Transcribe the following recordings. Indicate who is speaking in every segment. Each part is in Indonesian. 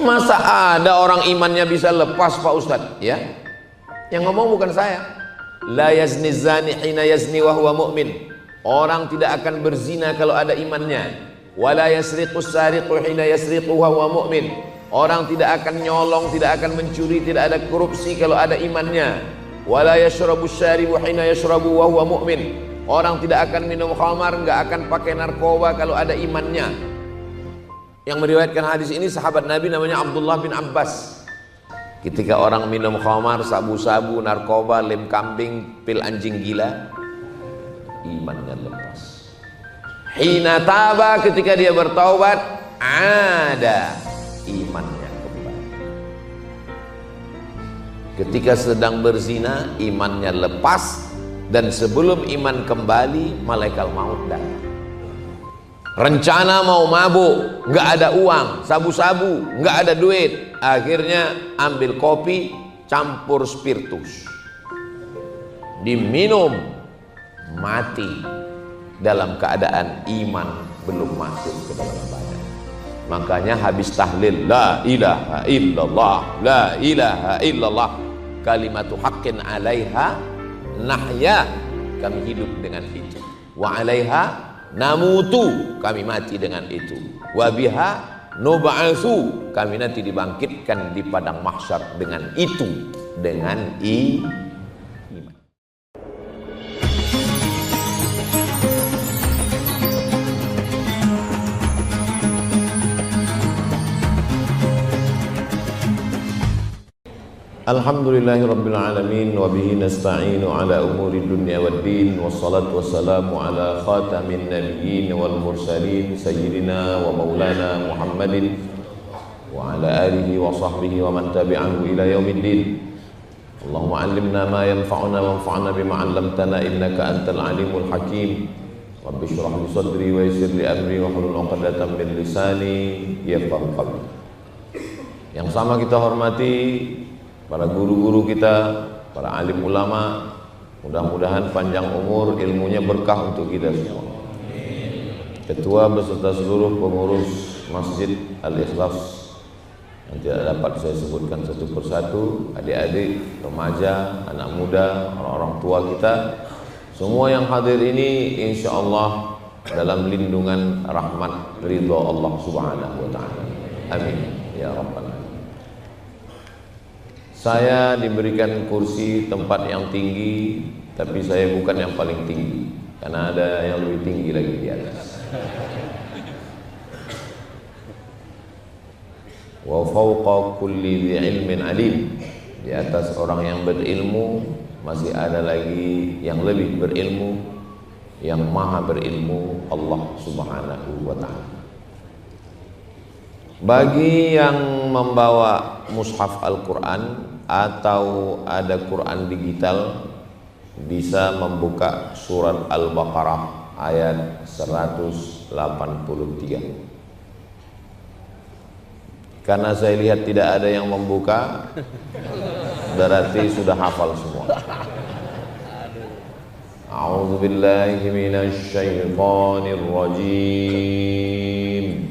Speaker 1: Masa ada orang imannya bisa lepas Pak Ustadz? Ya, yang ngomong bukan saya. La yazni zani hina yazni wa huwa mu'min. Orang tidak akan berzina kalau ada imannya. Wala yasriqus sariqu hina yasriqu wa huwa mu'min. Orang tidak akan nyolong, tidak akan mencuri, tidak ada korupsi kalau ada imannya. Wala yashrabus syaribu hina yashrabu wa huwa mu'min. Orang tidak akan minum khamar, enggak akan pakai narkoba kalau ada imannya. Yang meriwayatkan hadis ini sahabat Nabi namanya Abdullah bin Abbas. Ketika orang minum khamar, sabu-sabu, narkoba, lem kambing, pil anjing gila, imannya lepas. Hina taba, ketika dia bertaubat, ada imannya kembali. Ketika sedang berzina, imannya lepas, dan sebelum iman kembali, malaikat maut datang. Rencana mau mabuk, nggak ada uang, sabu-sabu, nggak ada duit. Akhirnya ambil kopi, campur spiritus, diminum, mati dalam keadaan iman belum masuk ke dalam badan. Makanya habis tahlil, la ilaha illallah, la ilaha illallah, kalimatu haqqin alaiha nahya, kami hidup dengan itu. Wa alaiha namutu, kami mati dengan itu. Wa biha nub'atsu, kami nanti dibangkitkan di padang mahsyar dengan itu, dengan iman. Alhamdulillahirabbil alamin wa bihi nasta'inu ala umuri dunya waddin, wassalatu wassalamu ala khatamin nabiyyin wal mursalin sayyidina wa maulana Muhammadin wa ala alihi wa sahbihi wa man tabi'ahu ila yaumiddin. Allahumma 'allimna ma yanfa'una wanfa'na bima 'allamtana innaka antal alimul hakim. Rabbi shrah li sadri wa yassir li amri wa hlul 'uqdatam min lisani yafqahu qawli. Yang sama kita hormati para guru-guru kita, para alim ulama, mudah-mudahan panjang umur, ilmunya berkah untuk kita semua. Ketua beserta seluruh pengurus Masjid Al-Ikhlas yang tidak dapat saya sebutkan satu persatu, adik-adik, remaja, anak muda, orang-orang tua kita, semua yang hadir ini insya Allah dalam lindungan rahmat ridha Allah Subhanahu wa Ta'ala. Amin ya Rabbal Alamin. Saya diberikan kursi tempat yang tinggi, tapi saya bukan yang paling tinggi, karena ada yang lebih tinggi lagi di atas. Wa fawqa kulli dhi ilmin alim, di atas orang yang berilmu masih ada lagi yang lebih berilmu, yang maha berilmu, Allah Subhanahu wa Ta'ala. Bagi yang membawa mushaf Al-Quran atau ada Quran digital, bisa membuka surat Al-Baqarah ayat 183. Karena saya lihat tidak ada yang membuka, berarti sudah hafal semua. A'udzu billahi minasy syaithanir rajim.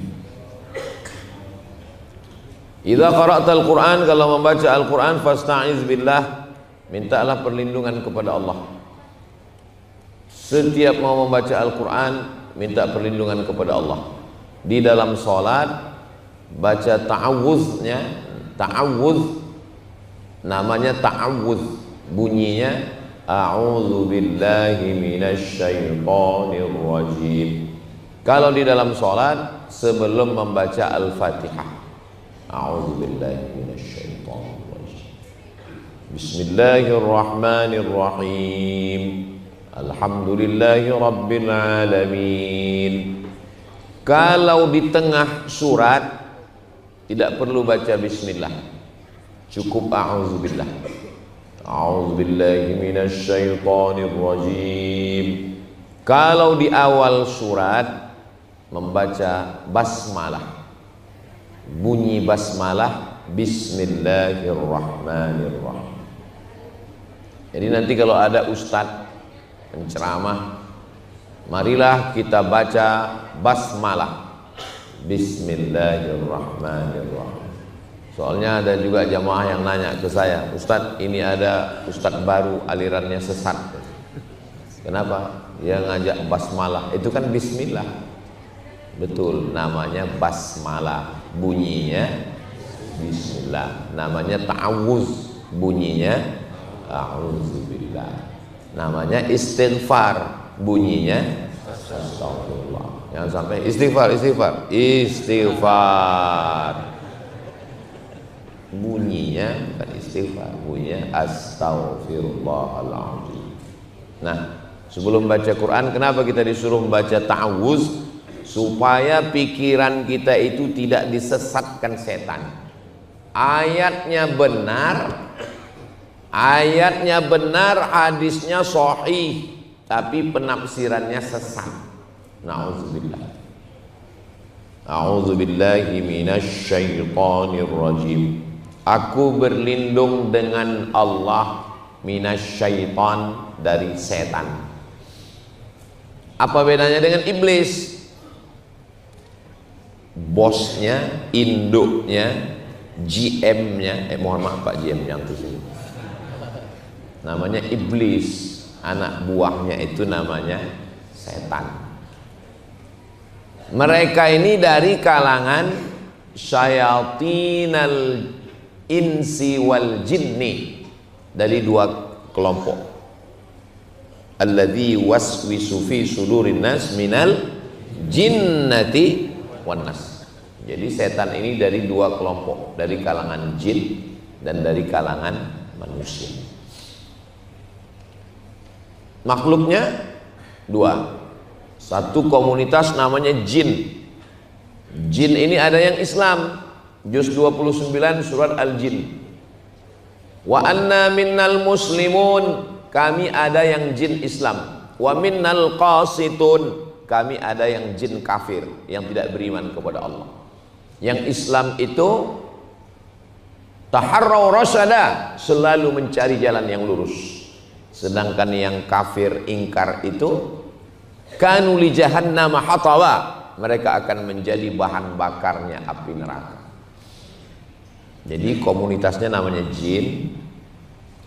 Speaker 1: Idza qara'tal Qur'an, kalau membaca Al-Qur'an, fasta'iz billah, mintalah perlindungan kepada Allah. Setiap mau membaca Al-Qur'an, minta perlindungan kepada Allah. Di dalam salat baca ta'awuznya, ta'awuz namanya ta'awuz, bunyinya a'udzu billahi minasy syaithanir rajim. Kalau di dalam salat sebelum membaca Al-Fatihah, a'udzu billahi minasyaitonir rajim. Bismillahirrahmanirrahim. Alhamdulillahi rabbil alamin. Kalau di tengah surat tidak perlu baca bismillah, cukup a'udzu billah. A'udzu billahi minasyaitonir rajim. Kalau di awal surat membaca basmalah, bunyi basmalah, bismillahirrahmanirrahim. Jadi nanti kalau ada ustadz penceramah, marilah kita baca basmalah, bismillahirrahmanirrahim. Soalnya ada juga jamaah yang nanya ke saya, Ustadz, ini ada Ustadz baru alirannya sesat. Kenapa? Dia ngajak basmalah. Itu kan bismillah. Betul, namanya basmalah. Bunyinya bismillah. Namanya ta'awuz. Bunyinya a'udzubillah. Namanya istighfar. Bunyinya astagfirullah. Jangan sampai istighfar. Bunyinya bukan istighfar, bunyinya astaghfirullahaladzim. Nah, sebelum baca Quran, kenapa kita disuruh membaca ta'awuz? Supaya pikiran kita itu tidak disesatkan setan. Ayatnya benar, hadisnya sahih, tapi penafsirannya sesat. Na'udzubillah. A'udzubillahi minasyaitonir rajim. Aku berlindung dengan Allah minasyaiton, dari setan. Apa bedanya dengan iblis? Bosnya, induknya, GM-nya, mohon maaf Pak GM yang itu sini. Namanya iblis, anak buahnya itu namanya setan. Mereka ini dari kalangan syayatinal insi wal jinni, dari dua kelompok. Alladzi waswisu fi sudurin nas minal jinnati wan nas. Jadi setan ini dari dua kelompok, dari kalangan jin dan dari kalangan manusia. Makhluknya dua. Satu komunitas namanya jin. Jin ini ada yang Islam, juz 29 surat Al-Jin. Wa anna minnal muslimun, kami ada yang jin Islam. Wa minnal qasitun, kami ada yang jin kafir, yang tidak beriman kepada Allah. Yang Islam itu taharraw rasyada, selalu mencari jalan yang lurus. Sedangkan yang kafir ingkar itu kanu li jahannam hatawa, mereka akan menjadi bahan bakarnya api neraka. Jadi komunitasnya namanya jin,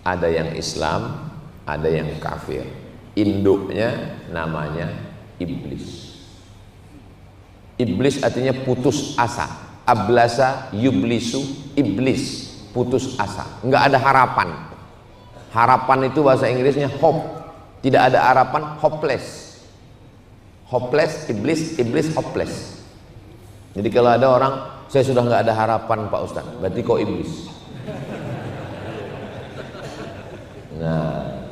Speaker 1: ada yang Islam, ada yang kafir. Induknya namanya iblis. Iblis artinya putus asa. Ablasa yublisu, iblis, putus asa, nggak ada harapan. Harapan itu bahasa Inggrisnya hope. Tidak ada harapan, hopeless. Hopeless, iblis hopeless. Jadi kalau ada orang, saya sudah nggak ada harapan Pak Ustaz, berarti kau iblis. Nah,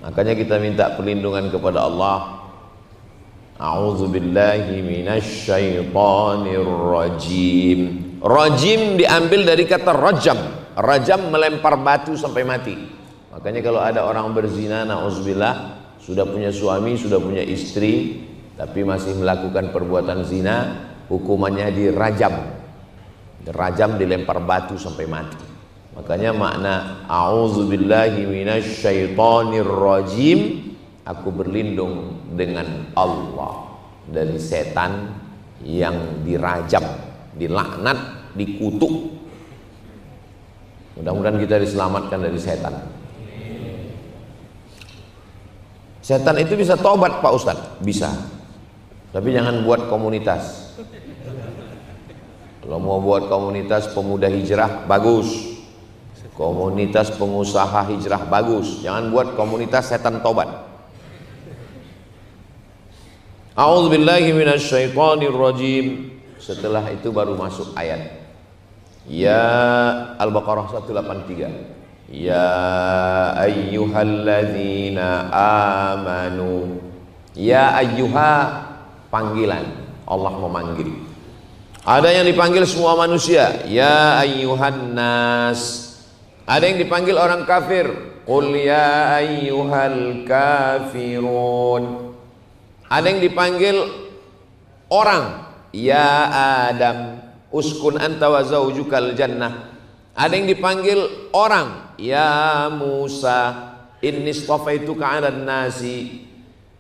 Speaker 1: makanya kita minta perlindungan kepada Allah. A'udzubillahi minasyaitonir rajim. Rajim diambil dari kata rajam. Rajam melempar batu sampai mati. Makanya kalau ada orang berzina, na'udzubillah, sudah punya suami, sudah punya istri, tapi masih melakukan perbuatan zina, hukumannya dirajam. Dirajam, dilempar batu sampai mati. Makanya makna a'udzubillahi minasyaitonir rajim, aku berlindung dengan Allah dari setan yang dirajam, dilaknat, dikutuk. Mudah-mudahan kita diselamatkan dari setan. Setan itu bisa tobat Pak Ustadz, bisa. Tapi jangan buat komunitas. Kalau mau buat komunitas pemuda hijrah, bagus. Komunitas pengusaha hijrah, bagus. Jangan buat komunitas setan tobat. A'udzubillahi minasyaitonir rajim. Setelah itu baru masuk ayat. Ya, Al-Baqarah 183. Ya ayyuhalladzina amanu. Ya ayyuha, panggilan. Allah memanggil. Ada yang dipanggil semua manusia. Ya ayyuhan nas. Ada yang dipanggil orang kafir. Qul ya ayyuhal kafirun. Ada yang dipanggil orang. Ya Adam, uskun anta wa zaujukal jannah. Ada yang dipanggil orang. Ya Musa, inni istafaituka 'alan nasi.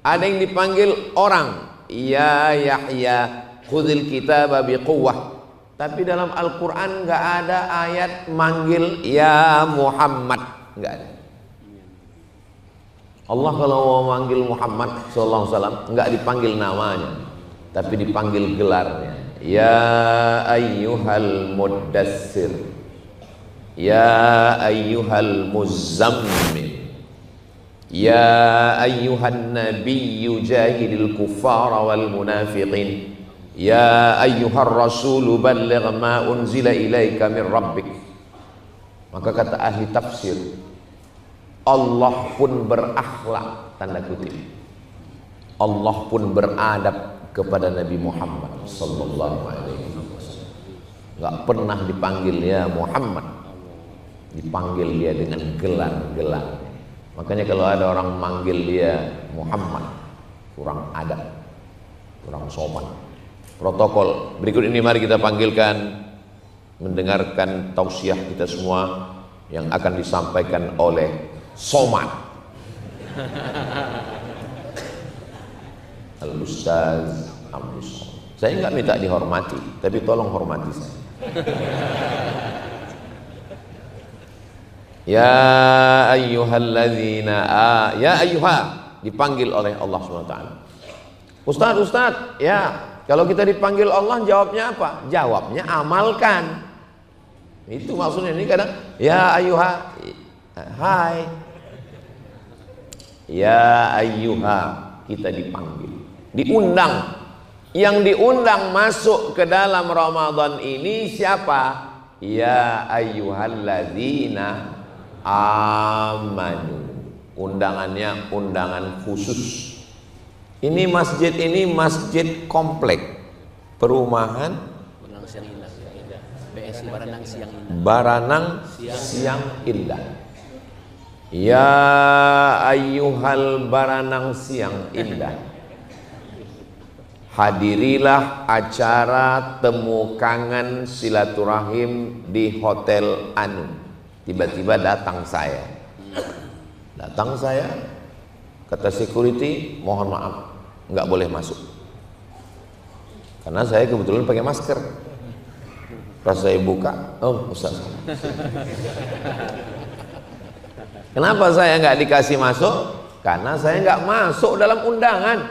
Speaker 1: Ada yang dipanggil orang. Ya Yahya, khudhil kitaba biquwwah. Tapi dalam Al-Quran nggak ada ayat manggil ya Muhammad, nggak ada. Allah kalau mau manggil Muhammad sallallahu alaihi wasallam nggak dipanggil namanya, tapi dipanggil gelarnya. Ya ayyuhal muddassir, ya ayyuhal muzammil, ya ayyuhan nabiyyu jahidil kuffara wal munafiqin, ya ayyuhar rasulu balligh ma unzila ilaika min rabbik. Maka kata ahli tafsir, Allah pun berakhlak, tanda kutip, Allah pun beradab kepada Nabi Muhammad sallallahu alaihi wasallam. Enggak pernah dipanggil ya Muhammad, dipanggil dia dengan gelar-gelar. Makanya kalau ada orang manggil dia Muhammad, kurang adab, kurang sopan. Protokol berikut ini mari kita panggilkan, mendengarkan tausiah kita semua yang akan disampaikan oleh Somad Al-Ustaz Abdul Somad. Saya nggak minta dihormati, tapi tolong hormati saya. Ya ayyuhalladzina ya ayyuha, dipanggil oleh Allah SWT. Ustaz, ya kalau kita dipanggil Allah jawabnya apa? Jawabnya amalkan. Itu maksudnya. Ini kadang ya ayyuha, hai, ya ayyuha, kita dipanggil, diundang. Yang diundang masuk ke dalam Ramadan ini siapa? Ya ayyuhalladzina amanu. Undangannya undangan khusus. Ini masjid komplek perumahan Baranang Siang Indah. Ya ayyuhal Baranang Siang Indah, hadirilah acara temu kangen silaturahim di Hotel Anu. Tiba-tiba datang saya, kata security, mohon maaf, nggak boleh masuk, karena saya kebetulan pakai masker. Pas saya buka, oh Ustaz, kenapa saya nggak dikasih masuk? Karena saya nggak masuk dalam undangan.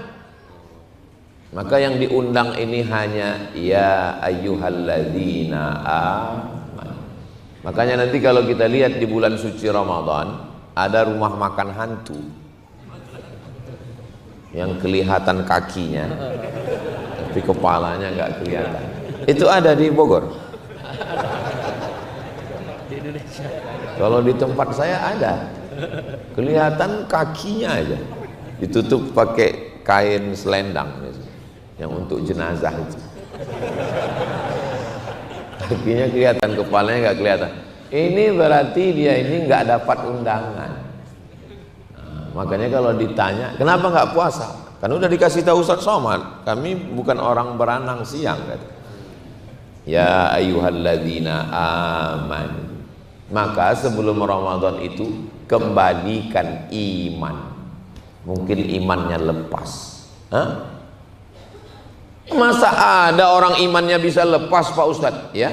Speaker 1: Maka yang diundang ini hanya ya ayyuhalladzina amanu. Makanya nanti kalau kita lihat di bulan suci Ramadan, ada rumah makan hantu yang kelihatan kakinya, tapi kepalanya nggak kelihatan. Itu ada di Bogor. Di Indonesia. Kalau di tempat saya ada, kelihatan kakinya aja, ditutup pakai kain selendang yang untuk jenazah itu. Kakinya kelihatan, kepalanya nggak kelihatan. Ini berarti dia ini nggak dapat undangan. Nah, makanya kalau ditanya kenapa nggak puasa, kan udah dikasih tahu Ustaz Somad, kami bukan orang Baranang Siang, kata. Ya ayyuhalladzina amanu. Maka sebelum Ramadan itu kembalikan iman. Mungkin imannya lepas. Hah? Masa ada orang imannya bisa lepas Pak Ustadz? Ya,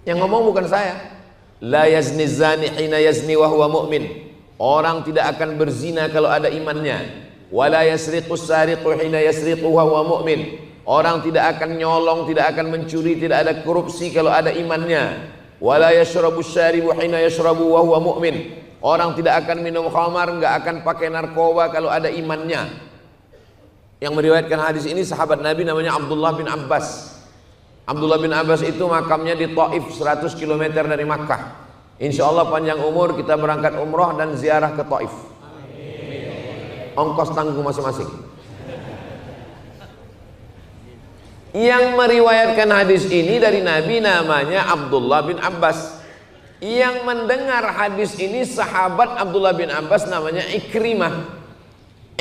Speaker 1: yang ngomong bukan saya. La yazni zani hina yazni wa huwa mu'min. Orang tidak akan berzina kalau ada imannya. Wala yasriqu sariqu hina yasriqu wa huwa mu'min. Orang tidak akan nyolong, tidak akan mencuri, tidak ada korupsi kalau ada imannya. Wala yashrabu syaribu hina yashrabu wa huwa mu'min. Orang tidak akan minum khamar, enggak akan pakai narkoba kalau ada imannya. Yang meriwayatkan hadis ini sahabat Nabi namanya Abdullah bin Abbas. Abdullah bin Abbas itu makamnya di Taif, 100 km dari Makkah. Insya Allah panjang umur kita berangkat umroh dan ziarah ke Taif. Ongkos tanggung masing-masing. Yang meriwayatkan hadis ini dari Nabi namanya Abdullah bin Abbas. Yang mendengar hadis ini sahabat Abdullah bin Abbas namanya Ikrimah.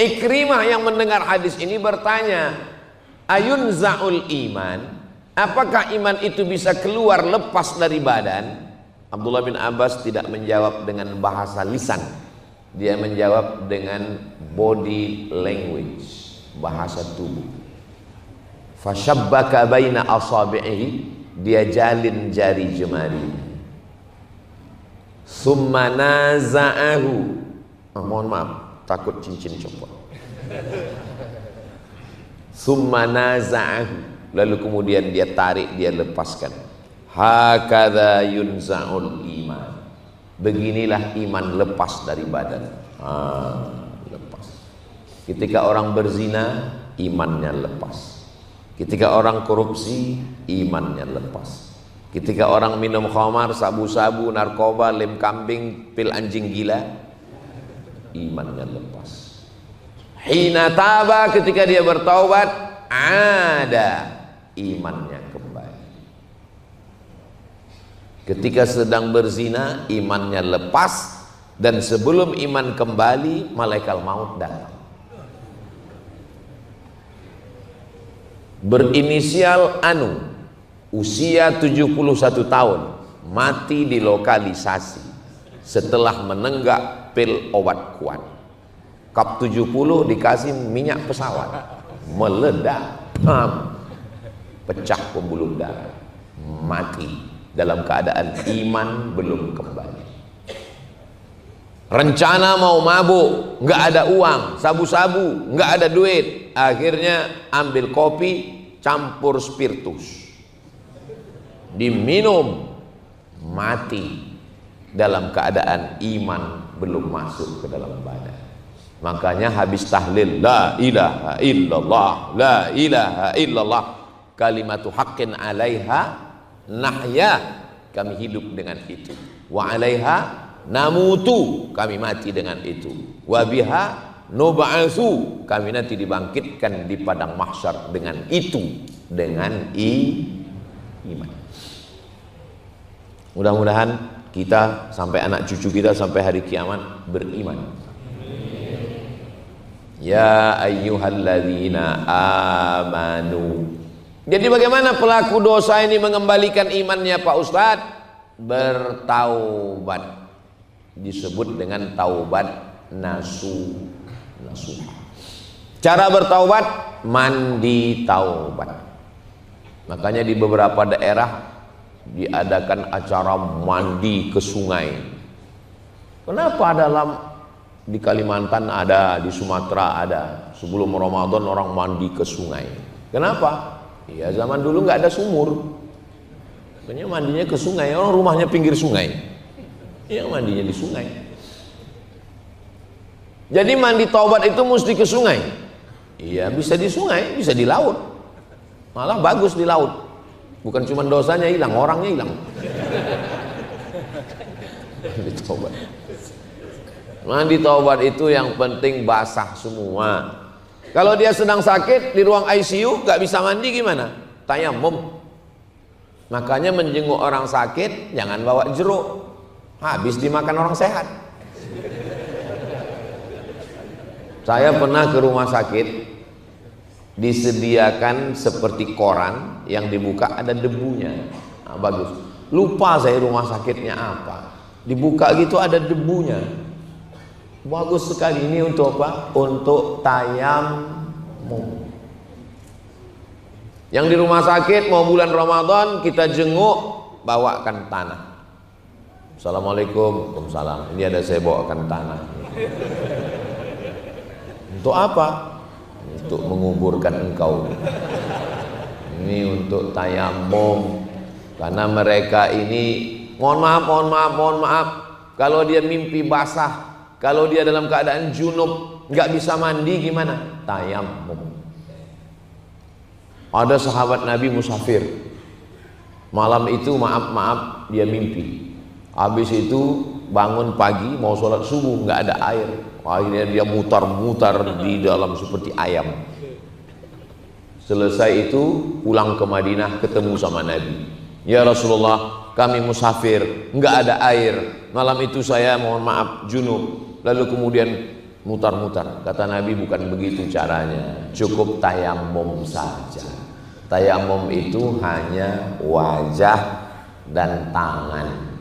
Speaker 1: Ikrimah yang mendengar hadis ini bertanya, ayunza'ul iman, apakah iman itu bisa keluar lepas dari badan? Abdullah bin Abbas tidak menjawab dengan bahasa lisan, dia menjawab dengan body language, bahasa tubuh. Fashabbaka baina asabi'ihi, dia jalin jari jemari. Summa naza'ahu. Mohon maaf, takut cincin copot. Summa naza'ahu, lalu kemudian dia tarik, dia lepaskan. Hakadha yunza'ul iman. Beginilah iman lepas dari badan. Lepas. Ketika orang berzina, imannya lepas. Ketika orang korupsi, imannya lepas. Ketika orang minum khamar, sabu-sabu, narkoba, lem kambing, pil anjing gila, imannya lepas. Hina taba, ketika dia bertaubat, ada imannya kembali. Ketika sedang berzina, imannya lepas, dan sebelum iman kembali, malaikat maut datang. Berinisial Anu, usia 71 tahun, mati di lokalisasi setelah menenggak pil obat kuat. Kap 70 dikasih minyak pesawat, meledak, pecah pembuluh darah, mati dalam keadaan iman belum kembali. Rencana mau mabuk, nggak ada uang, sabu-sabu, nggak ada duit, akhirnya ambil kopi campur spiritus, diminum, mati dalam keadaan iman belum masuk ke dalam badan. Makanya habis tahlil la ilaha illallah, la ilaha illallah, kalimatu haqqin alaiha nahya, kami hidup dengan itu, wa alaiha namutu, kami mati dengan itu, wa biha nub'atsu, kami nanti dibangkitkan di padang mahsyar dengan itu, dengan iman. Mudah-mudahan kita sampai anak cucu kita sampai hari kiamat beriman. Ya ayyuhalladzina amanu. Jadi bagaimana pelaku dosa ini mengembalikan imannya Pak Ustadz? Bertaubat. Disebut dengan taubat nasuha. Cara bertaubat, mandi taubat. Makanya di beberapa daerah diadakan acara mandi ke sungai. Kenapa di Kalimantan ada, di Sumatera ada, sebelum Ramadan orang mandi ke sungai? Kenapa? Ya zaman dulu nggak ada sumur, makanya mandinya ke sungai. Orang rumahnya pinggir sungai, ya mandinya di sungai. Jadi mandi taubat itu mesti ke sungai. Iya, bisa di sungai, bisa di laut, malah bagus di laut. Bukan cuma dosanya hilang, orangnya hilang. Mandi taubat. Mandi taubat itu yang penting basah semua. Kalau dia sedang sakit di ruang ICU gak bisa mandi gimana? Tayamum. Makanya menjenguk orang sakit jangan bawa jeruk, habis dimakan orang sehat. Saya pernah ke rumah sakit, disediakan seperti koran yang dibuka ada debunya. Nah, bagus. Lupa saya rumah sakitnya apa, dibuka gitu ada debunya. Bagus sekali. Ini untuk apa? Untuk tayamum. Yang di rumah sakit mau bulan Ramadan kita jenguk, bawakan tanah. Assalamualaikum. Waalaikumsalam. Ini ada saya bawakan tanah. Untuk apa? Untuk menguburkan engkau. Ini untuk tayamum. Karena mereka ini, mohon maaf, kalau dia mimpi basah, kalau dia dalam keadaan junub, nggak bisa mandi gimana? Tayamum. Ada sahabat Nabi musafir, malam itu maaf dia mimpi. Habis itu bangun pagi mau sholat subuh nggak ada air. Akhirnya dia mutar-mutar di dalam seperti ayam. Selesai itu pulang ke Madinah ketemu sama Nabi. Ya Rasulullah, kami musafir, nggak ada air. Malam itu saya mohon maaf junub. Lalu kemudian mutar-mutar. Kata Nabi bukan begitu caranya, cukup tayamum saja. Tayamum itu hanya wajah dan tangan,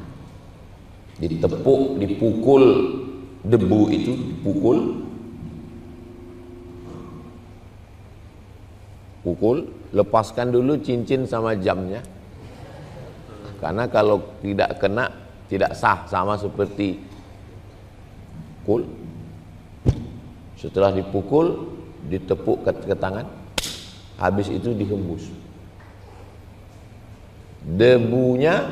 Speaker 1: ditepuk, dipukul, debu itu dipukul, lepaskan dulu cincin sama jamnya, karena kalau tidak kena tidak sah, sama seperti pukul. Setelah dipukul, ditepuk ke tangan, habis itu dihembus. Debunya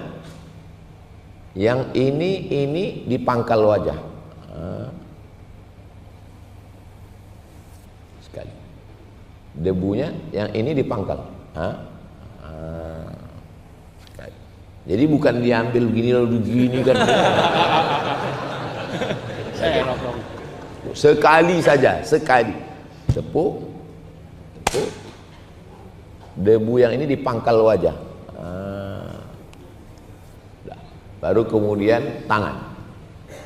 Speaker 1: yang ini dipangkal wajah. Sekali. Debunya yang ini dipangkal. Sekali. Jadi bukan diambil begini lalu begini kan. Sekali saja, sekali. Tepuk. Debu yang ini dipangkal wajah. Baru kemudian tangan.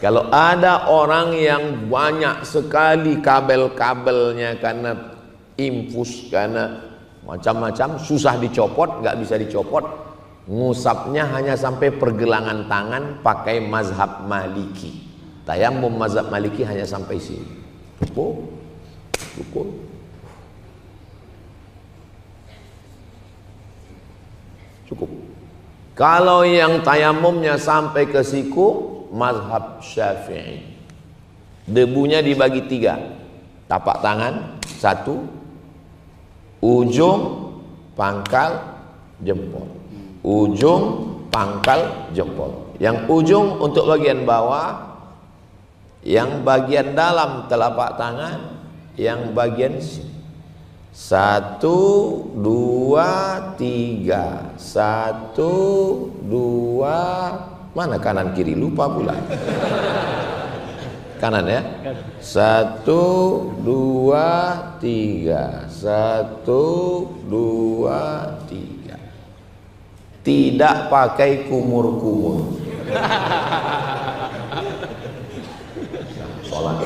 Speaker 1: Kalau ada orang yang banyak sekali kabel-kabelnya karena infus, karena macam-macam, susah dicopot, nggak bisa dicopot, ngusapnya hanya sampai pergelangan tangan pakai mazhab Maliki. Tayammum mazhab Maliki hanya sampai sini. Pukul. Cukup. Kalau yang tayamumnya sampai ke siku, mazhab Syafi'i. Debunya dibagi 3. Tapak tangan 1, ujung pangkal jempol. Ujung pangkal jempol. Yang ujung untuk bagian bawah, yang bagian dalam telapak tangan, yang bagian sini. 1, 2, 3. 1, 2. Mana kanan kiri? Lupa pula. Kanan ya. 1, 2, 3. 1, 2, 3. Tidak pakai kumur-kumur. Sholat.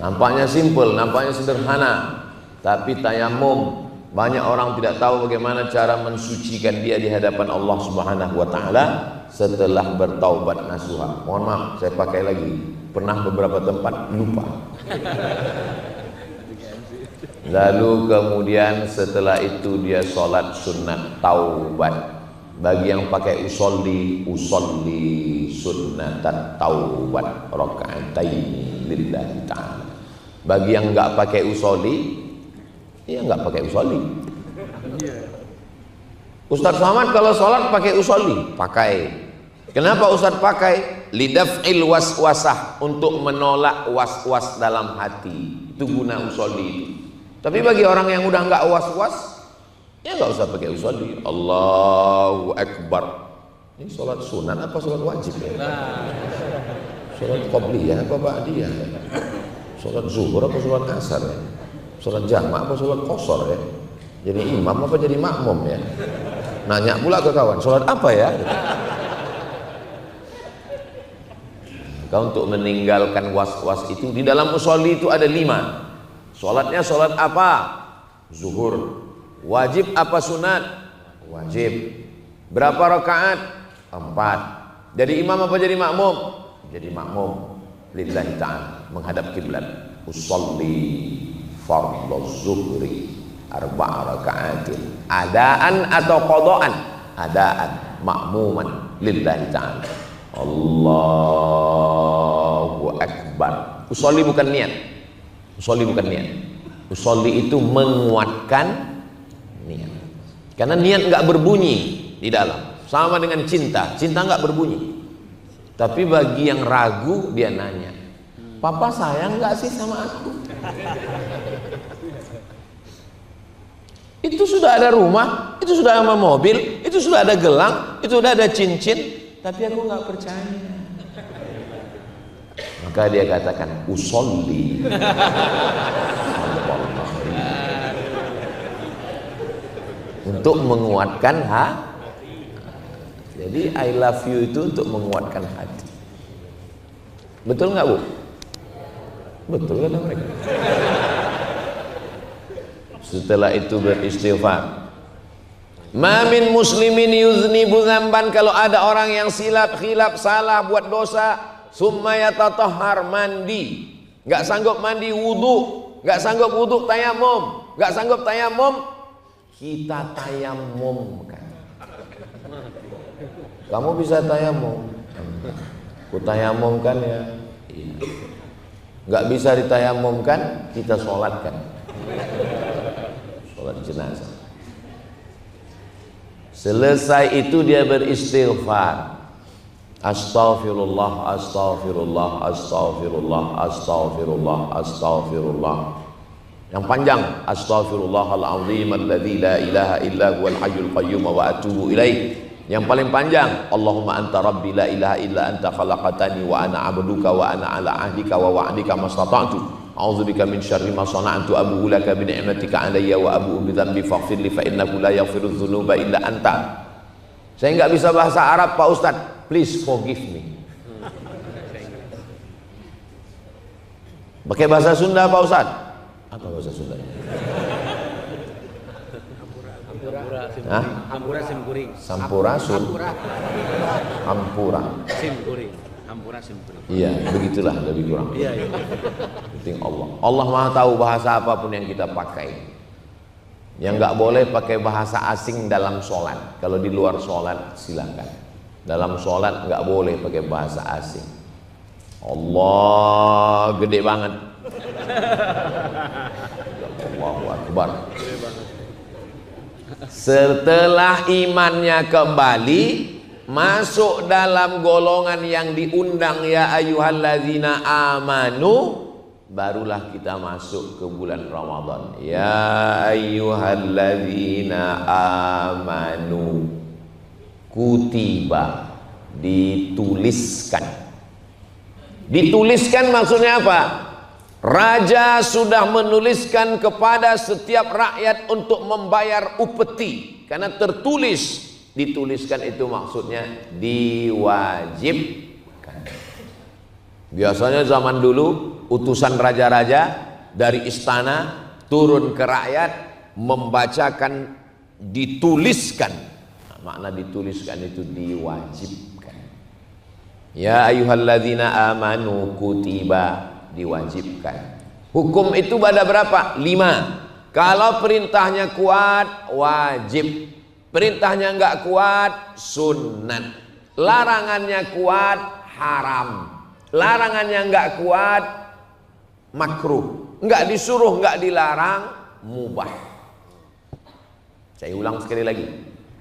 Speaker 1: Nampaknya simpel, nampaknya sederhana, tapi tayamum banyak orang tidak tahu bagaimana cara mensucikan dia di hadapan Allah Subhanahu wa taala setelah bertaubat nasuha. Mohon maaf, saya pakai lagi. Pernah beberapa tempat lupa. Lalu kemudian setelah itu dia sholat sunat taubat. Bagi yang pakai usolli sunnatat taubat raka'ataini lillahi ta'ala. Bagi yang enggak pakai usolli, ya enggak pakai usolli. Ustaz Somad kalau sholat pakai usolli, pakai. Kenapa Ustaz pakai? Lidaf'il waswasah, untuk menolak was-was dalam hati. Itu guna usolli itu. Tapi bagi orang yang udah enggak was-was, ya nggak usah pakai usolli. Allahu Akbar. Ini sholat sunat apa sholat wajib ya? Sholat qobliyah apa ba'diyah ya? Sholat zuhur apa sholat asar ya? Sholat jamak apa sholat qasar ya? Jadi imam apa jadi makmum ya? Nanya pula ke kawan, sholat apa ya? Kau untuk meninggalkan was-was itu, di dalam usolli itu ada 5. Sholatnya sholat apa? Zuhur. Wajib apa sunat? Wajib. Berapa rakaat? 4. Jadi imam apa jadi makmum? Jadi makmum. Lillahi ta'ala, menghadap kiblat. Usolli fardhu zuhri 4 rakaatin. Adaan atau qadaan? Adaan, makmuman lillahi ta'ala. Allahu Akbar. Usolli bukan niat. Usolli bukan niat. Usolli itu menguatkan niat. Karena niat nggak berbunyi di dalam. Sama dengan cinta. Cinta nggak berbunyi. Tapi bagi yang ragu, dia nanya, Papa sayang nggak sih sama aku? Itu sudah ada rumah, itu sudah ada mobil, itu sudah ada gelang, itu sudah ada cincin, tapi aku nggak percaya. Maka dia katakan usolli. Untuk menguatkan hati. Jadi I love you itu untuk menguatkan hati. Betul nggak Bu? Betul kata mereka. Setelah itu beristighfar. Ma min muslimin yuznibu dzamban, kalau ada orang yang silap, khilaf, salah, buat dosa, summa yatatahhar, mandi, nggak sanggup mandi wudu, nggak sanggup wudu tayamum, nggak sanggup tayamum, kita tayamumkan. Kamu bisa tayamum. Kutayamumkan ya. Nggak bisa ditayamumkan, kita sholatkan. Sholat jenazah. Selesai itu dia beristighfar. Astaghfirullah, astaghfirullah, astaghfirullah, astaghfirullah, astaghfirullah. Yang panjang, astaghfirullahalazim alladzi la ilaha illa huwal hayyul qayyum wa atubu ilaih. Yang paling panjang, Allahumma anta rabbi la ilaha illa anta khalaqtani wa ana 'abduka wa ana 'ala 'ahdika wa wa'dika mastata'tu. A'udzubika min syarri ma sana'tu abu'u laka bi ni'matika 'alayya wa abu'u bi dzambi faghfir li fa innahu la yaghfiru dzunuba illa anta. Saya enggak bisa bahasa Arab, Pak Ustadz. Please forgive me. Pakai bahasa Sunda, Pak Ustadz. Apa bahasa Sunda?
Speaker 2: Hampura sim kuring.
Speaker 1: Sampura sim. Hampura.
Speaker 2: Sim kuring. Hampura sim kuring.
Speaker 1: Iya, begitulah lebih kurang.
Speaker 2: Iya, iya.
Speaker 1: Penting Allah. Allah Maha tahu bahasa apapun yang kita pakai. Yang nggak boleh pakai bahasa asing dalam sholat. Kalau di luar sholat silakan. Dalam sholat nggak boleh pakai bahasa asing. Allah gede banget. Allahu Akbar. Setelah imannya kembali, masuk dalam golongan yang diundang, ya ayyuhalladzina amanu, barulah kita masuk ke bulan Ramadan. Ya ayyuhalladzina amanu, kutiba, dituliskan. Dituliskan maksudnya apa? Raja sudah menuliskan kepada setiap rakyat untuk membayar upeti, karena tertulis. Dituliskan itu maksudnya diwajibkan. Biasanya zaman dulu utusan raja-raja dari istana turun ke rakyat membacakan dituliskan. Nah, makna dituliskan itu diwajibkan. Ya ayyuhalladzina amanu kutiba, diwajibkan. Hukum itu ada berapa? 5. Kalau perintahnya kuat, wajib. Perintahnya enggak kuat, sunnat. Larangannya kuat, haram. Larangannya enggak kuat, makruh. Enggak disuruh, enggak dilarang, mubah. Saya ulang sekali lagi.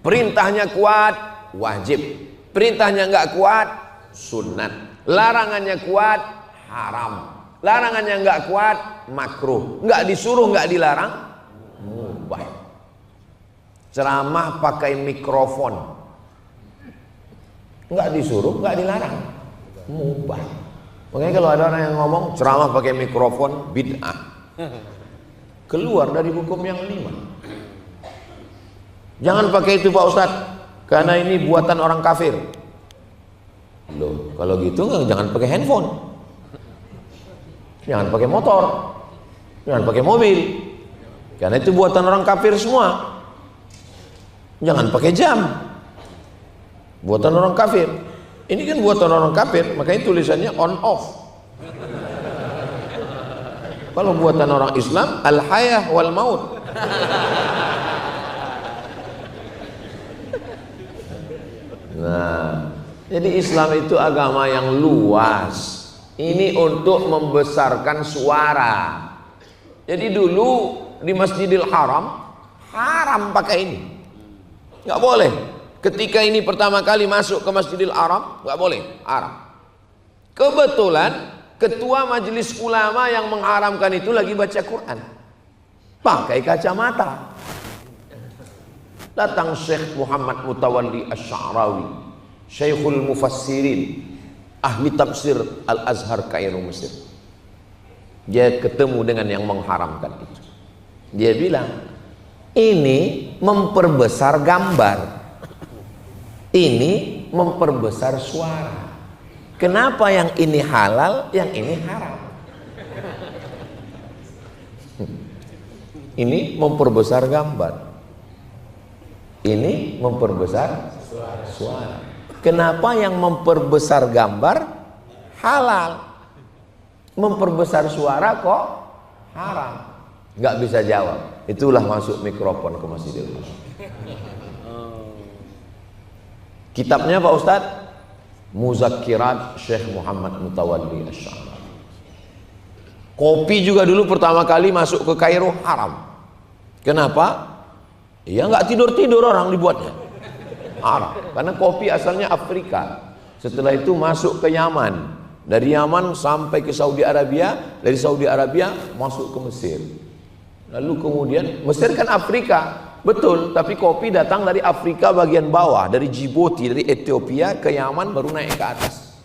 Speaker 1: Perintahnya kuat, wajib. Perintahnya enggak kuat, sunnat. Larangannya kuat, haram. Larangannya enggak kuat, makruh. Enggak disuruh, enggak dilarang, mubah. Ceramah pakai mikrofon, enggak disuruh, enggak dilarang, mubah. Makanya kalau ada orang yang ngomong ceramah pakai mikrofon, bid'ah, keluar dari hukum yang 5. Jangan pakai itu Pak Ustadz, karena ini buatan orang kafir. Loh, kalau gitu jangan pakai handphone, jangan pakai motor, jangan pakai mobil, karena itu buatan orang kafir semua. Jangan pakai jam, buatan orang kafir. Ini kan buatan orang kafir, makanya tulisannya on off. Kalau buatan orang Islam, al hayah wal maut. Nah, jadi Islam itu agama yang luas. Ini untuk membesarkan suara. Jadi dulu di Masjidil Haram, haram pakai ini. Nggak boleh. Ketika ini pertama kali masuk ke Masjidil Haram, nggak boleh, haram. Kebetulan ketua majelis ulama yang mengharamkan itu lagi baca Quran, pakai kacamata. Datang Syekh Muhammad Mutawalli Asy-Sya'rawi, Syekhul Mufassirin, ahli tafsir Al-Azhar Kairo Mesir. Dia ketemu dengan yang mengharamkan itu. Dia bilang, ini memperbesar gambar, ini memperbesar suara. Kenapa yang ini halal, yang ini haram? Ini memperbesar gambar, ini memperbesar suara. Kenapa yang memperbesar gambar halal, memperbesar suara kok haram? Nggak bisa jawab. Itulah masuk mikrofon ke Masjidil Haram. Kitabnya Pak Ustadz, Muzakkirat Syekh Muhammad Mutawalli Asy-Sya'rani. Kopi juga dulu pertama kali masuk ke Kairo haram. Kenapa? Ya nggak tidur-tidur orang dibuatnya. Haram. Karena kopi asalnya Afrika. Setelah itu masuk ke Yaman. Dari Yaman sampai ke Saudi Arabia. Dari Saudi Arabia masuk ke Mesir. Lalu kemudian, Mesir kan Afrika. Betul, tapi kopi datang dari Afrika bagian bawah. Dari Djibouti, dari Ethiopia ke Yaman baru naik ke atas.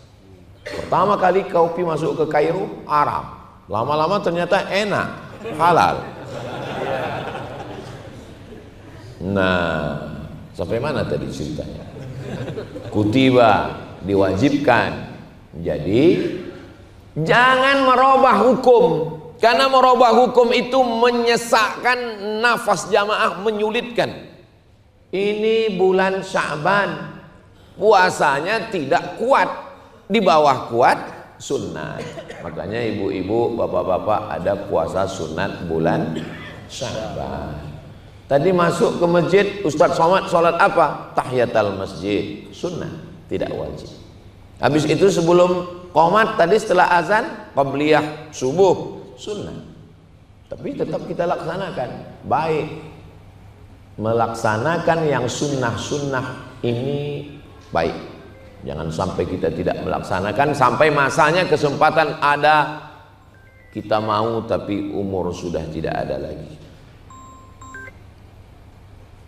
Speaker 1: Pertama kali kopi masuk ke Kairo, haram. Lama-lama ternyata enak, halal. Nah, sampai mana tadi ceritanya? Kutiba, diwajibkan. Jadi jangan merubah hukum, karena merubah hukum itu menyesakkan nafas jamaah, menyulitkan. Ini bulan Sya'ban, puasanya tidak kuat, di bawah kuat sunat. Makanya ibu-ibu, bapak-bapak ada puasa sunat bulan Sya'ban. Tadi masuk ke masjid, Ustadz Somad sholat apa? Tahiyatul masjid, sunnah, tidak wajib. Habis itu sebelum qomat tadi setelah azan, qabliyah subuh, sunnah. Tapi tetap kita laksanakan. Baik, melaksanakan yang sunnah-sunnah ini baik. Jangan sampai kita tidak melaksanakan, sampai masanya kesempatan ada, kita mau tapi umur sudah tidak ada lagi.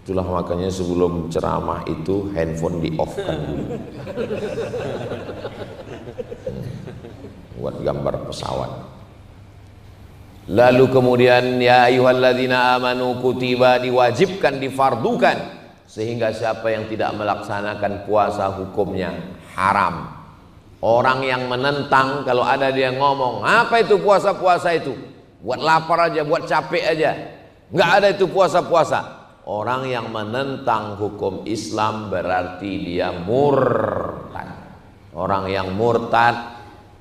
Speaker 1: Itulah makanya sebelum ceramah itu handphone di off kan dulu. Buat gambar pesawat. Lalu kemudian ya ayyuhalladzina amanu kutiba, diwajibkan, difardukan, sehingga siapa yang tidak melaksanakan puasa hukumnya haram. Orang yang menentang, kalau ada dia ngomong apa itu puasa-puasa itu, buat lapar aja, buat capek aja, nggak ada itu puasa-puasa. Orang yang menentang hukum Islam berarti dia murtad. Orang yang murtad,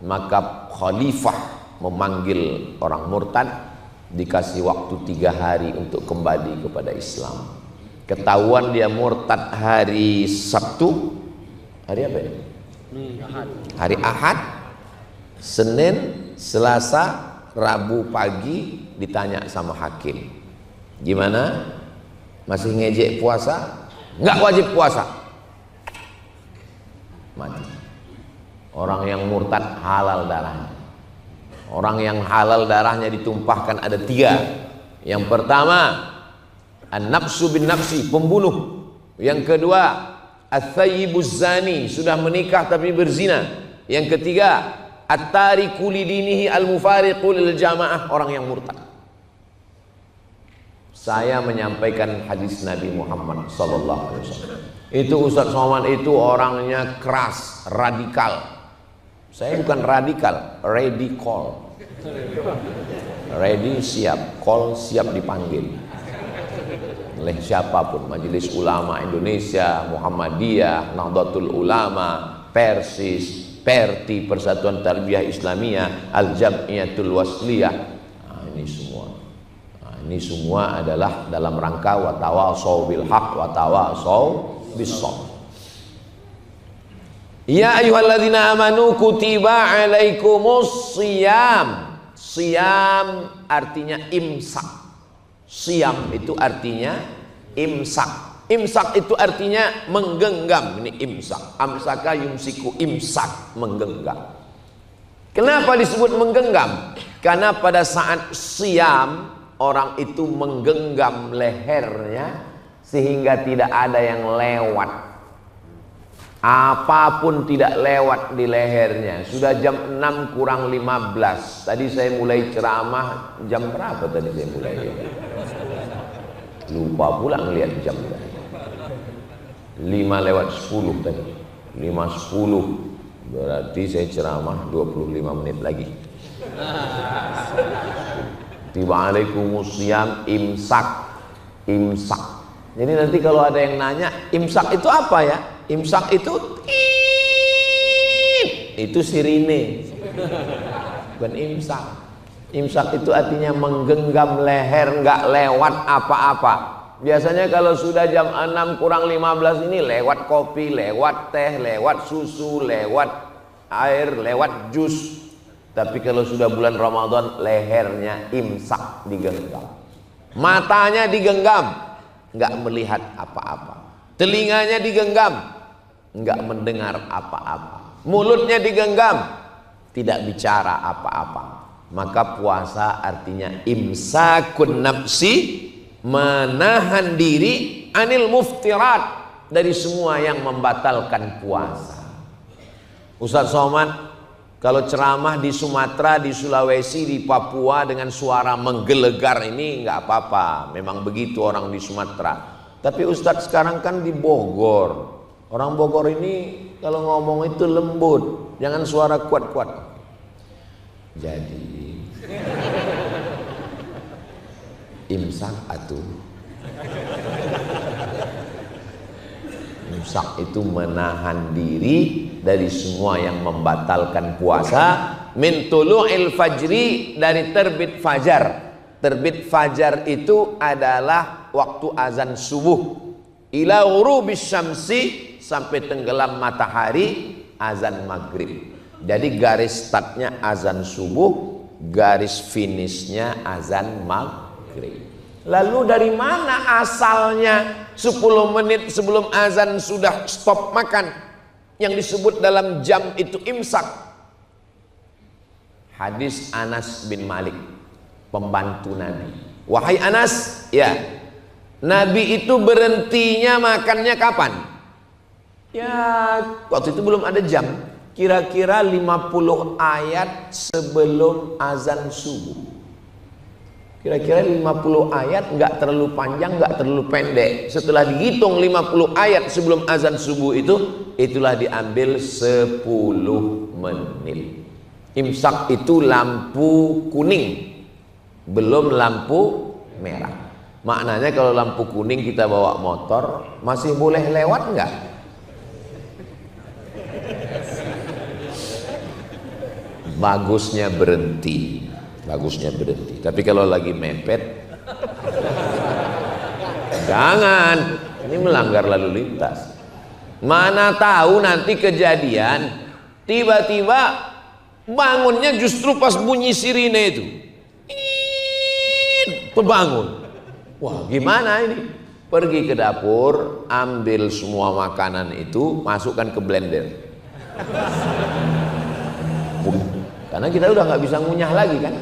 Speaker 1: maka khalifah memanggil orang murtad, dikasih waktu 3 hari untuk kembali kepada Islam. Ketahuan dia murtad hari Sabtu, hari apa ya? Hari Ahad, Senin, Selasa, Rabu pagi ditanya sama hakim, gimana? Masih ngejek puasa? Nggak wajib puasa. Mati. Orang yang murtad halal darahnya. Orang yang halal darahnya ditumpahkan ada 3. Yang pertama, an-nafsu bin nafsi, pembunuh. Yang kedua, at-thayyibuz zani, sudah menikah tapi berzina. Yang ketiga, at-tariku lidinihi al-mufariqu lil jamaah, orang yang murtad. Saya menyampaikan hadis Nabi Muhammad SAW. Itu Ustadz Somad itu orangnya keras, radikal. Saya bukan radikal, ready call. Ready siap, call siap dipanggil oleh siapapun. Majelis Ulama Indonesia, Muhammadiyah, Nahdlatul Ulama, Persis, Perti, Persatuan Tarbiyah Islamiyah, Al-Jam'iyatul Wasliyah. Nah, ini semua. Ini semua adalah dalam rangka watawasau bil haq watawasau bis sabr. Ya ayyuhalladzina amanu kutiba alaikumus shiyam. Shiyam artinya imsak. Shiyam itu artinya imsak. Imsak itu artinya menggenggam. Ini imsak. Amsaka yumsiku, imsak, menggenggam. Kenapa disebut menggenggam? Karena pada saat shiyam orang itu menggenggam lehernya sehingga tidak ada yang lewat. Apapun tidak lewat di lehernya. Sudah jam 6 kurang 15. Tadi saya mulai ceramah jam berapa tadi saya mulai? Lupa pula ngelihat jam. 5:10 tadi. 5:10. Berarti saya ceramah 25 menit lagi. Waalaikumsalam, imsak. Imsak. Jadi nanti kalau ada yang nanya, imsak itu apa ya? Imsak itu itu sirine. Bukan imsak. Imsak itu artinya menggenggam leher, nggak lewat apa-apa. Biasanya kalau sudah jam 6 kurang 15 ini lewat kopi, lewat teh, lewat susu, lewat air, lewat jus. Tapi kalau sudah bulan Ramadan, lehernya imsak digenggam, matanya digenggam, nggak melihat apa-apa, telinganya digenggam, nggak mendengar apa-apa, mulutnya digenggam, tidak bicara apa-apa. Maka puasa artinya imsakun nafsi, menahan diri anil muftirat, dari semua yang membatalkan puasa. Ustaz Somad kalau ceramah di Sumatera, di Sulawesi, di Papua dengan suara menggelegar ini nggak apa-apa, memang begitu orang di Sumatera. Tapi Ustadz sekarang kan di Bogor, orang Bogor ini kalau ngomong itu lembut, jangan suara kuat-kuat. Jadi imsak atuh. Imsak itu menahan diri dari semua yang membatalkan puasa. Min tulu'il fajri, dari terbit fajar. Terbit fajar itu adalah waktu azan subuh, ila ghurubis syamsi, sampai tenggelam matahari azan maghrib. Jadi garis startnya azan subuh, garis finishnya azan maghrib. Lalu dari mana asalnya 10 menit sebelum azan sudah stop makan, yang disebut dalam jam itu imsak? Hadis Anas bin Malik, pembantu Nabi. Wahai Anas, ya, Nabi itu berhentinya makannya kapan? Ya, waktu itu belum ada jam, kira-kira 50 ayat sebelum azan subuh. Kira-kira 50 ayat, nggak terlalu panjang, nggak terlalu pendek. Setelah dihitung 50 ayat sebelum azan subuh itu, itulah diambil 10 menit. Imsak itu lampu kuning, belum lampu merah. Maknanya kalau lampu kuning kita bawa motor, masih boleh lewat nggak? Bagusnya berhenti. Bagusnya berhenti. Tapi kalau lagi mepet, jangan. Ini melanggar lalu lintas. Mana tahu nanti kejadian tiba-tiba bangunnya justru pas bunyi sirine itu. Terbangun. Wah, gimana ini? Pergi ke dapur, ambil semua makanan itu, masukkan ke blender. Karena kita udah nggak bisa ngunyah lagi kan.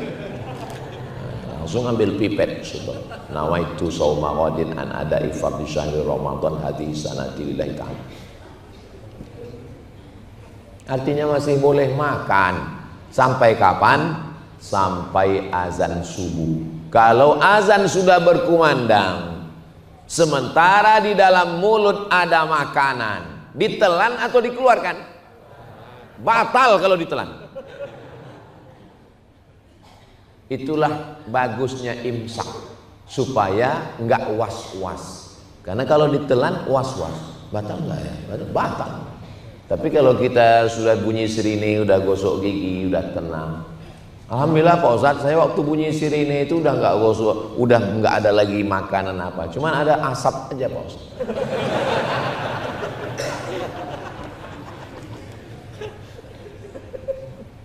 Speaker 1: Langsung ambil pipet. Nawaitu sauma ghadin an ada'i fardhi syahri Ramadan hadhihi sanati lillahi ta'ala. Artinya masih boleh makan. Sampai kapan? Sampai azan subuh. Kalau azan sudah berkumandang, sementara di dalam mulut ada makanan, ditelan atau dikeluarkan? Batal kalau ditelan. Itulah bagusnya imsak, supaya enggak was-was. Karena kalau ditelan was-was, batal enggak ya? Batal. Tapi kalau kita sudah bunyi sirine, udah gosok gigi, udah tenang. Alhamdulillah Pak Ustadz, saya waktu bunyi sirine itu udah enggak gosok, udah enggak ada lagi makanan apa. Cuman ada asap aja Pak Ustadz.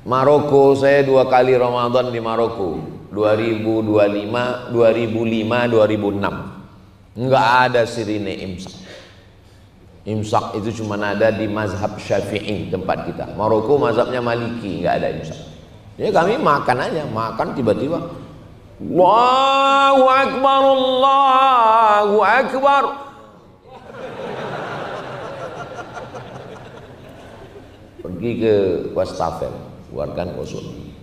Speaker 1: Maroko, saya 2 kali Ramadan di Maroko, 2025, 2005, 2006. Enggak ada sirine imsak. Imsak itu cuma ada di mazhab Syafi'i tempat kita. Maroko mazhabnya Maliki, enggak ada imsak. Ya kami makan aja, makan tiba-tiba Allahu Akbar, Allahu Akbar. Pergi ke wastafel, keluarkan usul.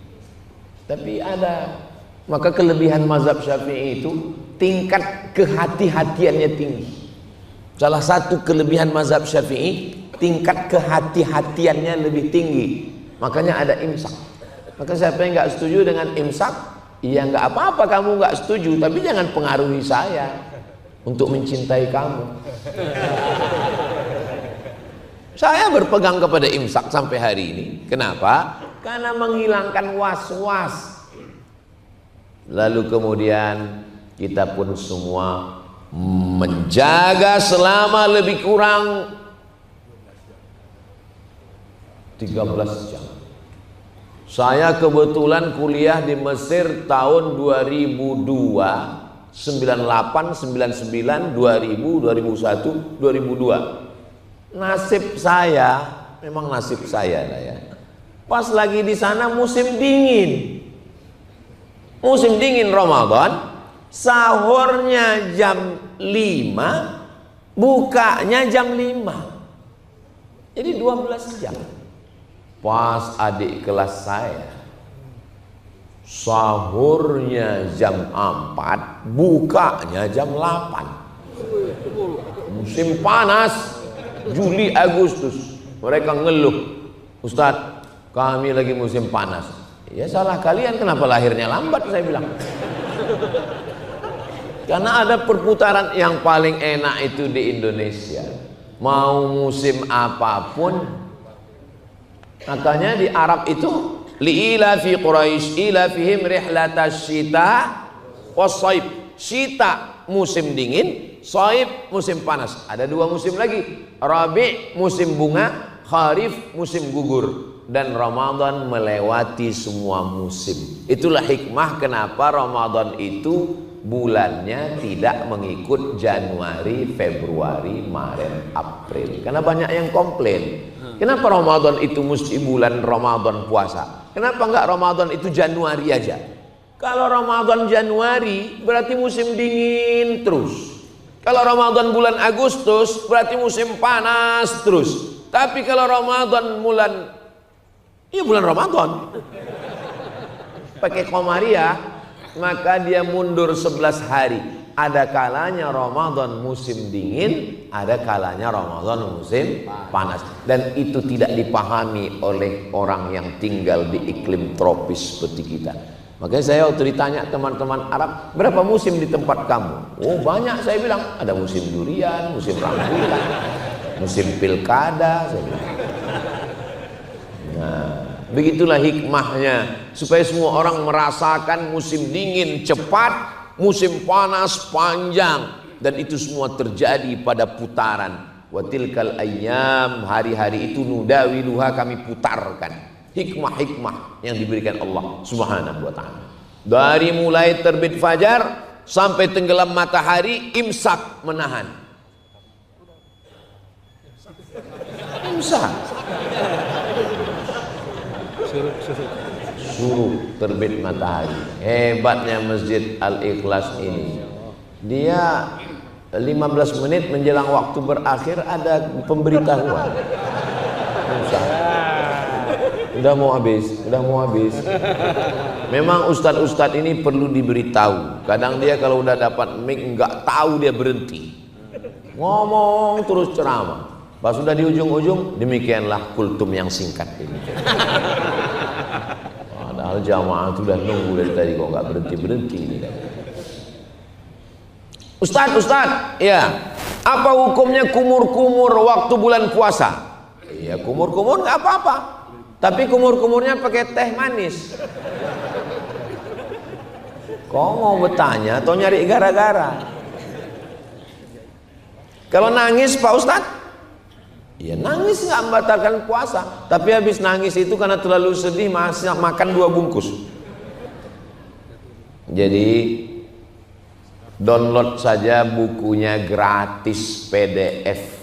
Speaker 1: Tapi ada, maka kelebihan mazhab Syafi'i itu tingkat kehati-hatiannya tinggi. Salah satu kelebihan mazhab Syafi'i, tingkat kehati-hatiannya lebih tinggi. Makanya ada imsak. Maka siapa yang nggak setuju dengan imsak, ya nggak apa-apa kamu nggak setuju, tapi jangan pengaruhi saya untuk mencintai kamu. Saya berpegang kepada imsak sampai hari ini. Kenapa? Karena menghilangkan was-was. Lalu kemudian kita pun semua menjaga selama lebih kurang 13 jam. Saya kebetulan kuliah di Mesir tahun 2002, 98, 99, 2000, 2001, 2002. Nasib saya, memang nasib saya lah ya. Pas lagi di sana musim dingin. Musim dingin Ramadan, sahurnya jam 5, bukanya jam 5. Jadi 12 jam. Pas adik kelas saya sahurnya jam 4, bukanya jam 8. Musim panas Juli Agustus. Mereka ngeluh, Ustadz, kami lagi musim panas. Ya salah kalian, kenapa lahirnya lambat, saya bilang. Karena ada perputaran yang paling enak itu di Indonesia. Mau musim apapun. Makanya di Arab itu li'ila fi Quraisy ila fihim rihlatas syita was-shaib. Syita musim dingin, shaib musim panas. Ada dua musim lagi. Rabi' musim bunga, kharif musim gugur. Dan Ramadan melewati semua musim. Itulah hikmah kenapa Ramadan itu bulannya tidak mengikut Januari, Februari, Maret, April. Karena banyak yang komplain. Kenapa Ramadan itu mesti bulan Ramadan puasa? Kenapa enggak Ramadan itu Januari aja? Kalau Ramadan Januari berarti musim dingin terus. Kalau Ramadan bulan Agustus berarti musim panas terus. Tapi kalau Ramadan bulan Ramadan pakai komariah, maka dia mundur 11 hari. Ada kalanya Ramadan musim dingin, ada kalanya Ramadan musim panas. Dan itu tidak dipahami oleh orang yang tinggal di iklim tropis seperti kita. Makanya saya waktu ditanya teman-teman Arab, berapa musim di tempat kamu? Oh banyak, saya bilang. Ada musim durian, musim rambutan, musim pilkada, saya bilang. Nah, begitulah hikmahnya, supaya semua orang merasakan musim dingin cepat, musim panas panjang, dan itu semua terjadi pada putaran. Wa tilkal ayyam, hari-hari itu nudawiluha, kami putarkan. Hikmah-hikmah yang diberikan Allah Subhanahu wa ta'ala. Dari mulai terbit fajar sampai tenggelam matahari, imsak, menahan. Imsak. Suruh terbit matahari. Hebatnya Masjid Al-Ikhlas ini. Dia 15 menit menjelang waktu berakhir ada pemberitahuan. Udah mau habis, udah mau habis. Memang ustadz-ustadz ini perlu diberitahu. Kadang dia kalau udah dapat mic nggak tahu dia berhenti. Ngomong terus ceramah. Pas sudah di ujung-ujung, demikianlah kultum yang singkat ini. Padahal jamaah itu udah nunggu dari tadi kok nggak berhenti ini. Ustadz, ya, apa hukumnya kumur-kumur waktu bulan puasa? Ya kumur-kumur nggak apa-apa, tapi kumur-kumurnya pakai teh manis. Kok mau bertanya atau nyari gara-gara? Kalau nangis Pak Ustadz, ya nangis nggak membatalkan puasa, tapi habis nangis itu karena terlalu sedih masih makan 2 bungkus. Jadi download saja bukunya gratis PDF.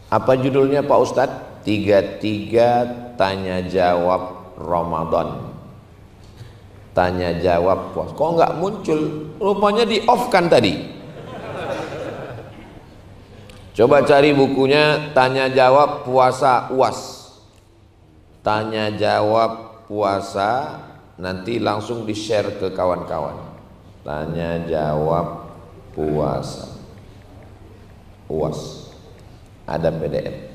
Speaker 1: Apa judulnya Pak Ustadz? 33 tanya jawab Ramadan. Tanya jawab puasa. Kok nggak muncul? Rupanya di off kan tadi. Coba cari bukunya tanya jawab puasa UAS. Tanya jawab puasa, nanti langsung di share ke kawan-kawan. Tanya jawab puasa UAS, ada PDF.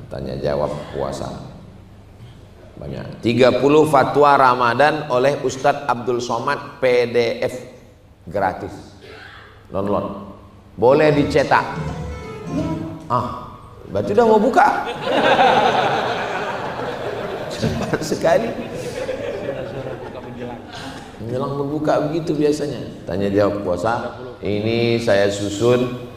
Speaker 1: Tanya jawab puasa banyak. 30 fatwa Ramadan oleh Ustadz Abdul Somad, PDF gratis, download. Boleh dicetak. Berarti udah mau buka. Cepat sekali. Menjelang berbuka begitu biasanya. Tanya jawab puasa. Ini saya susun,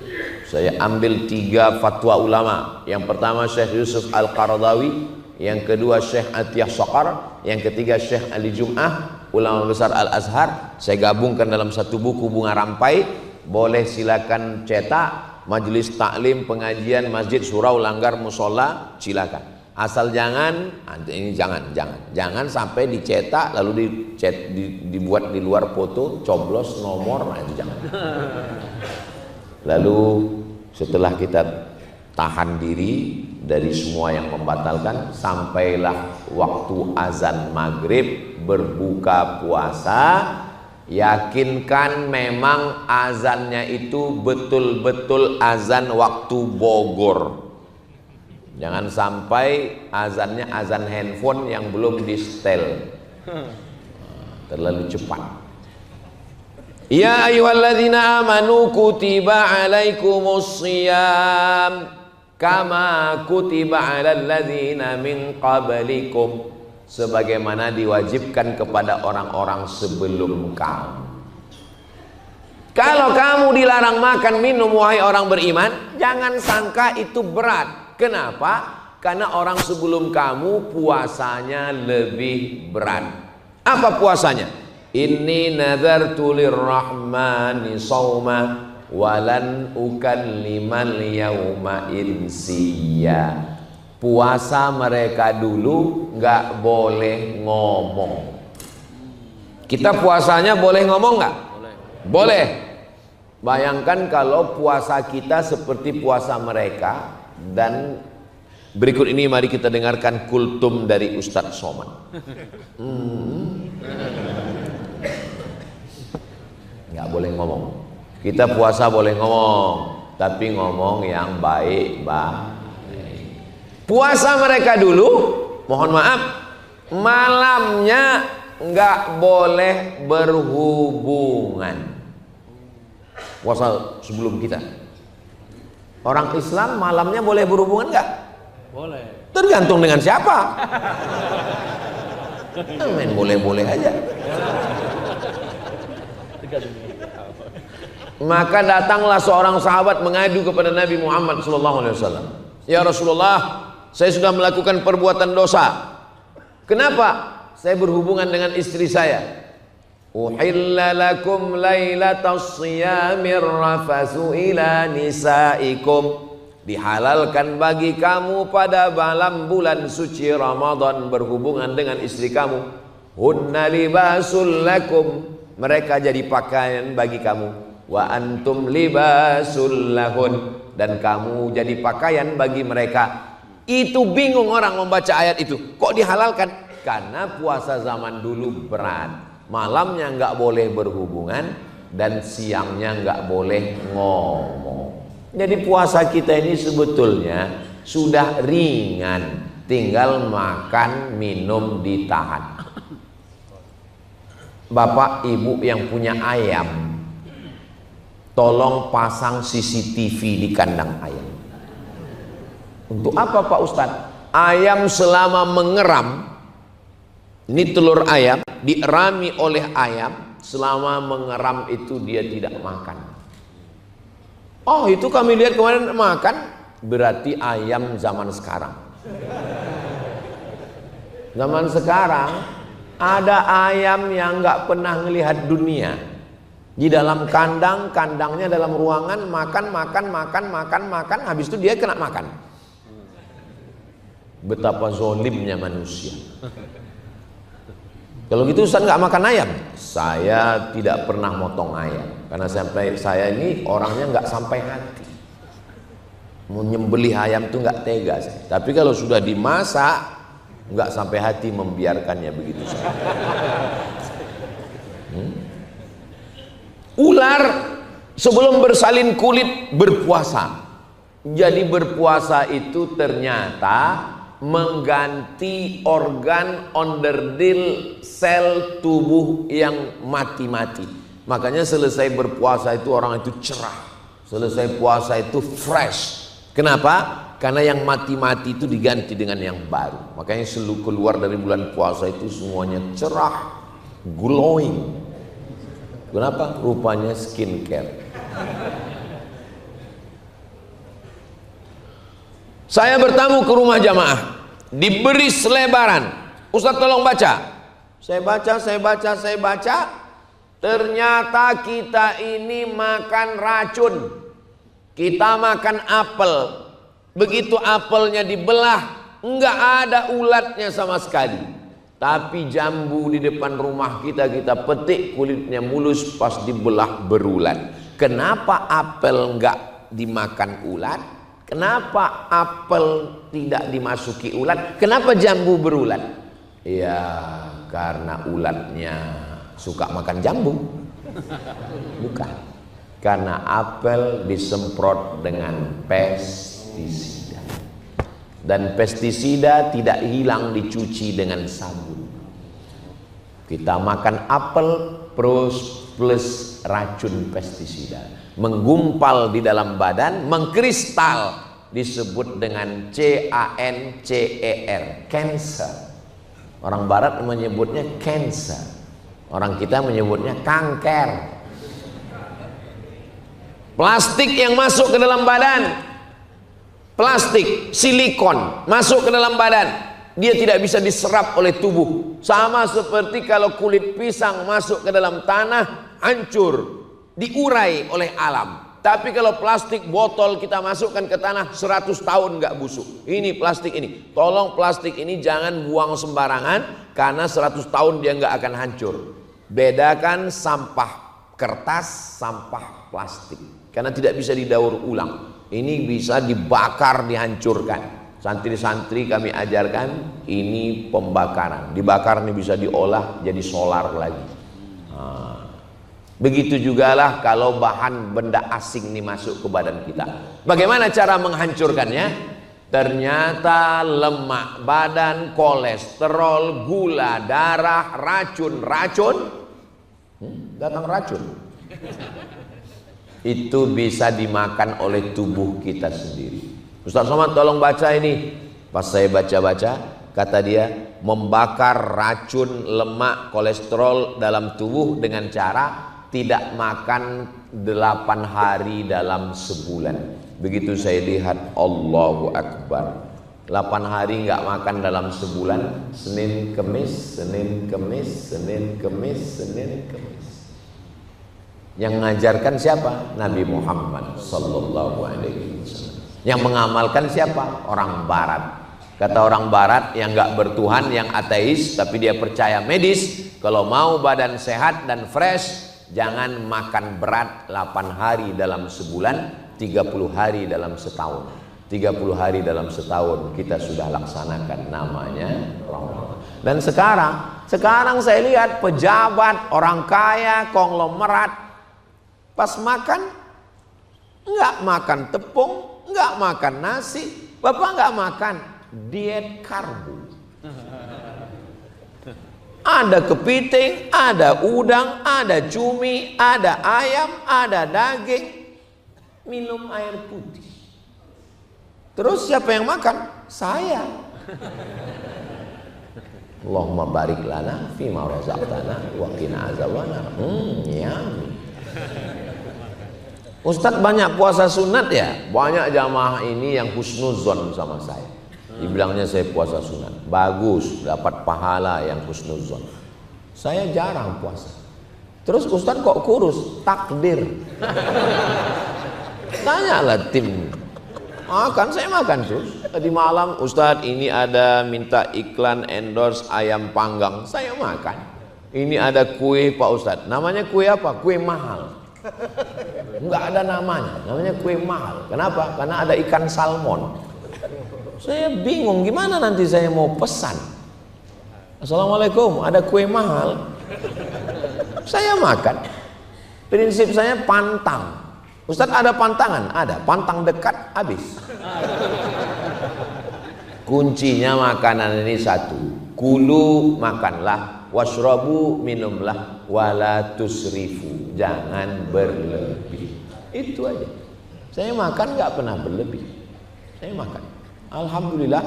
Speaker 1: saya ambil 3 fatwa ulama. Yang pertama Syekh Yusuf Al-Qaradawi, yang kedua Syekh Atiyah Saqar, yang ketiga Syekh Ali Jum'ah, ulama besar Al-Azhar. Saya gabungkan dalam satu buku Bunga Rampai. Boleh silakan cetak, majelis taklim, pengajian, masjid, surau, langgar, musola, silakan. Asal jangan, ini jangan sampai dicetak lalu dibuat di luar foto, coblos nomor, nah itu jangan. Lalu setelah kita tahan diri dari semua yang membatalkan, sampailah waktu azan maghrib berbuka puasa. Yakinkan memang azannya itu betul-betul azan waktu Bogor. Jangan sampai azannya azan handphone yang belum di setel, terlalu cepat. Ya ayyuhalladzina amanu kutiba alaikumus shiyam kama kutiba alal ladzina min qablikum, sebagaimana diwajibkan kepada orang-orang sebelum kamu. Kalau kamu dilarang makan minum wahai orang beriman, jangan sangka itu berat. Kenapa? Karena orang sebelum kamu puasanya lebih berat. Apa puasanya? Inni nazartu lirrahmani shauma walan ukallimal yauma insiya. Puasa mereka dulu nggak boleh ngomong. Kita puasanya boleh ngomong nggak? Boleh. Bayangkan kalau puasa kita seperti puasa mereka. Dan berikut ini mari kita dengarkan kultum dari Ustadz Somad. Nggak boleh ngomong. Kita puasa boleh ngomong, tapi ngomong yang baik-baik. Puasa mereka dulu, mohon maaf, malamnya nggak boleh berhubungan. Puasa sebelum kita. Orang Islam malamnya boleh berhubungan nggak?
Speaker 2: Boleh.
Speaker 1: Tergantung dengan siapa. Main boleh-boleh aja. Maka datanglah seorang sahabat mengadu kepada Nabi Muhammad SAW. Ya Rasulullah, saya sudah melakukan perbuatan dosa. Kenapa? Saya berhubungan dengan istri saya. Uhilla lakum lailatas shiyamir rafasu ila nisaikum. Dihalalkan bagi kamu pada malam bulan suci Ramadan berhubungan dengan istri kamu. Hunna libasul lakum, mereka jadi pakaian bagi kamu. Wa antum libasul lahun, dan kamu jadi pakaian bagi mereka. Itu bingung orang membaca ayat itu. Kok dihalalkan? Karena puasa zaman dulu berat. Malamnya nggak boleh berhubungan dan siangnya nggak boleh ngomong. Jadi puasa kita ini sebetulnya sudah ringan, tinggal makan minum ditahan. Bapak ibu yang punya ayam, tolong pasang CCTV di kandang ayam. Untuk apa Pak Ustadz? Ayam selama mengeram, ini telur ayam dierami oleh ayam, selama mengeram itu dia tidak makan. Oh, itu kami lihat kemarin makan, berarti ayam zaman sekarang. Zaman sekarang ada ayam yang nggak pernah melihat dunia. Di dalam kandang, kandangnya dalam ruangan, makan, habis itu dia kena makan. Betapa zolimnya manusia. Kalau gitu Ustaz nggak makan ayam? Saya tidak pernah motong ayam karena sampai saya ini orangnya nggak sampai hati. Mau nyembelih ayam tuh nggak tega saya. Tapi kalau sudah dimasak nggak sampai hati membiarkannya begitu saja. Ular sebelum bersalin kulit berpuasa. Jadi berpuasa itu ternyata mengganti organ onderdil sel tubuh yang mati-mati. Makanya selesai berpuasa itu orang itu cerah, selesai puasa itu fresh. Kenapa? Karena yang mati-mati itu diganti dengan yang baru. Makanya keluar dari bulan puasa itu semuanya cerah, glowing. Kenapa? Rupanya skincare. Saya bertamu ke rumah jamaah, diberi selebaran. Ustaz tolong baca. Saya baca. Ternyata kita ini makan racun. Kita makan apel. Begitu apelnya dibelah, enggak ada ulatnya sama sekali. Tapi jambu di depan rumah kita petik, kulitnya mulus, pas dibelah berulat. Kenapa apel enggak dimakan ulat? Kenapa apel tidak dimasuki ulat? Kenapa jambu berulat? Ya, karena ulatnya suka makan jambu. Bukan. Karena apel disemprot dengan pestisida. Dan pestisida tidak hilang dicuci dengan sabun. Kita makan apel plus racun pestisida. Menggumpal di dalam badan, mengkristal, disebut dengan CANCER, cancer. Orang barat menyebutnya cancer, orang kita menyebutnya kanker. Plastik yang masuk ke dalam badan, plastik, silikon masuk ke dalam badan, dia tidak bisa diserap oleh tubuh. Sama seperti kalau kulit pisang masuk ke dalam tanah, hancur, diurai oleh alam. Tapi kalau plastik botol kita masukkan ke tanah, 100 tahun nggak busuk. Ini plastik ini. Tolong plastik ini jangan buang sembarangan, karena 100 tahun dia nggak akan hancur. Bedakan sampah kertas, sampah plastik. Karena tidak bisa didaur ulang. Ini bisa dibakar, dihancurkan. Santri-santri kami ajarkan, ini pembakaran. Dibakar ini bisa diolah jadi solar lagi. Begitu jugalah kalau bahan benda asing ini masuk ke badan kita. Bagaimana cara menghancurkannya? Ternyata lemak badan, kolesterol, gula darah, racun. Datang racun. Itu bisa dimakan oleh tubuh kita sendiri. Ustaz Somad tolong baca ini. Pas saya baca-baca, kata dia, membakar racun, lemak, kolesterol dalam tubuh dengan cara tidak makan 8 hari dalam sebulan. Begitu saya lihat, Allahu Akbar, 8 hari nggak makan dalam sebulan. Senin Kemis. Yang mengajarkan siapa? Nabi Muhammad sallallahu alaihi wasallam. Yang mengamalkan siapa? Orang Barat. Kata orang Barat yang nggak bertuhan, yang ateis, tapi dia percaya medis, kalau mau badan sehat dan fresh, jangan makan berat 8 hari dalam sebulan, 30 hari dalam setahun. 30 hari dalam setahun kita sudah laksanakan, namanya Ramadan. Dan sekarang saya lihat pejabat, orang kaya, konglomerat, pas makan nggak makan tepung, nggak makan nasi. Bapak nggak makan, diet karbo. Ada kepiting, ada udang, ada cumi, ada ayam, ada daging, minum air putih. Terus siapa yang makan? Saya. Allahumma barik lana fima razaqtana wa qina azabannar. Ustadz banyak puasa sunat ya? Banyak jamaah ini yang husnuzon sama saya. Dibilangnya saya puasa sunat, bagus, dapat pahala yang husnuzon. Saya jarang puasa. Terus Ustadz kok kurus? Takdir. Tanyalah tim. Makan, saya makan terus. Tadi malam Ustadz ini ada minta iklan endorse ayam panggang, saya makan. Ini ada kue Pak Ustadz, namanya kue apa? Kue mahal. Enggak ada namanya kue mahal. Kenapa? Karena ada ikan salmon. Saya bingung gimana nanti saya mau pesan. Assalamualaikum, ada kue mahal. Saya makan. Prinsip saya pantang. Ustadz ada pantangan? Ada. Pantang dekat, habis. Kuncinya makanan ini satu. Kulu, makanlah. Washrabu, minumlah. Wala tusrifu, jangan berlebih. Itu aja. Saya makan nggak pernah berlebih. Saya makan. Alhamdulillah.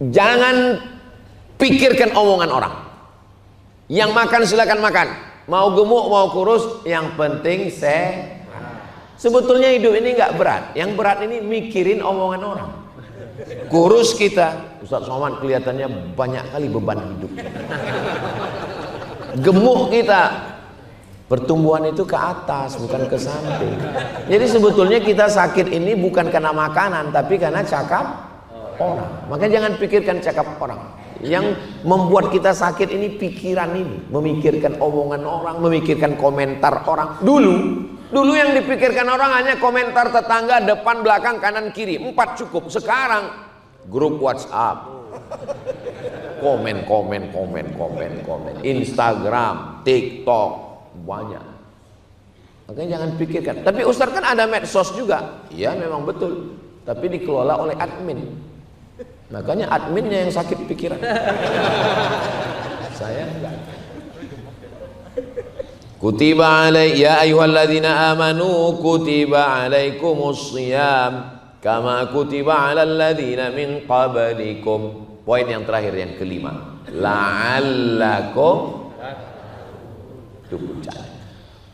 Speaker 1: Jangan pikirkan omongan orang. Yang makan silakan makan. Mau gemuk mau kurus, yang penting sehat. Sebetulnya hidup ini nggak berat. Yang berat ini mikirin omongan orang. Kurus kita, Ustaz Somad kelihatannya banyak kali beban hidup. Gemuk kita, pertumbuhan itu ke atas bukan ke samping. Jadi sebetulnya kita sakit ini bukan karena makanan, tapi karena cakap orang. Makanya jangan pikirkan cakap orang. Yang membuat kita sakit ini pikiran ini, memikirkan omongan orang, memikirkan komentar orang. Dulu yang dipikirkan orang hanya komentar tetangga, depan, belakang, kanan, kiri. 4 cukup. Sekarang grup WhatsApp, komen, Instagram, TikTok, banyak. Makanya jangan pikirkan. Tapi Ustaz kan ada medsos juga. Iya memang betul. Tapi dikelola oleh admin. Makanya adminnya yang sakit pikiran. Saya enggak. Kutiba ya ayyuhalladzina amanu kutiba alaikumus shiyam kama kutiba alal ladzina min qablikum. Poin yang terakhir yang kelima, la'allakum tattaqun.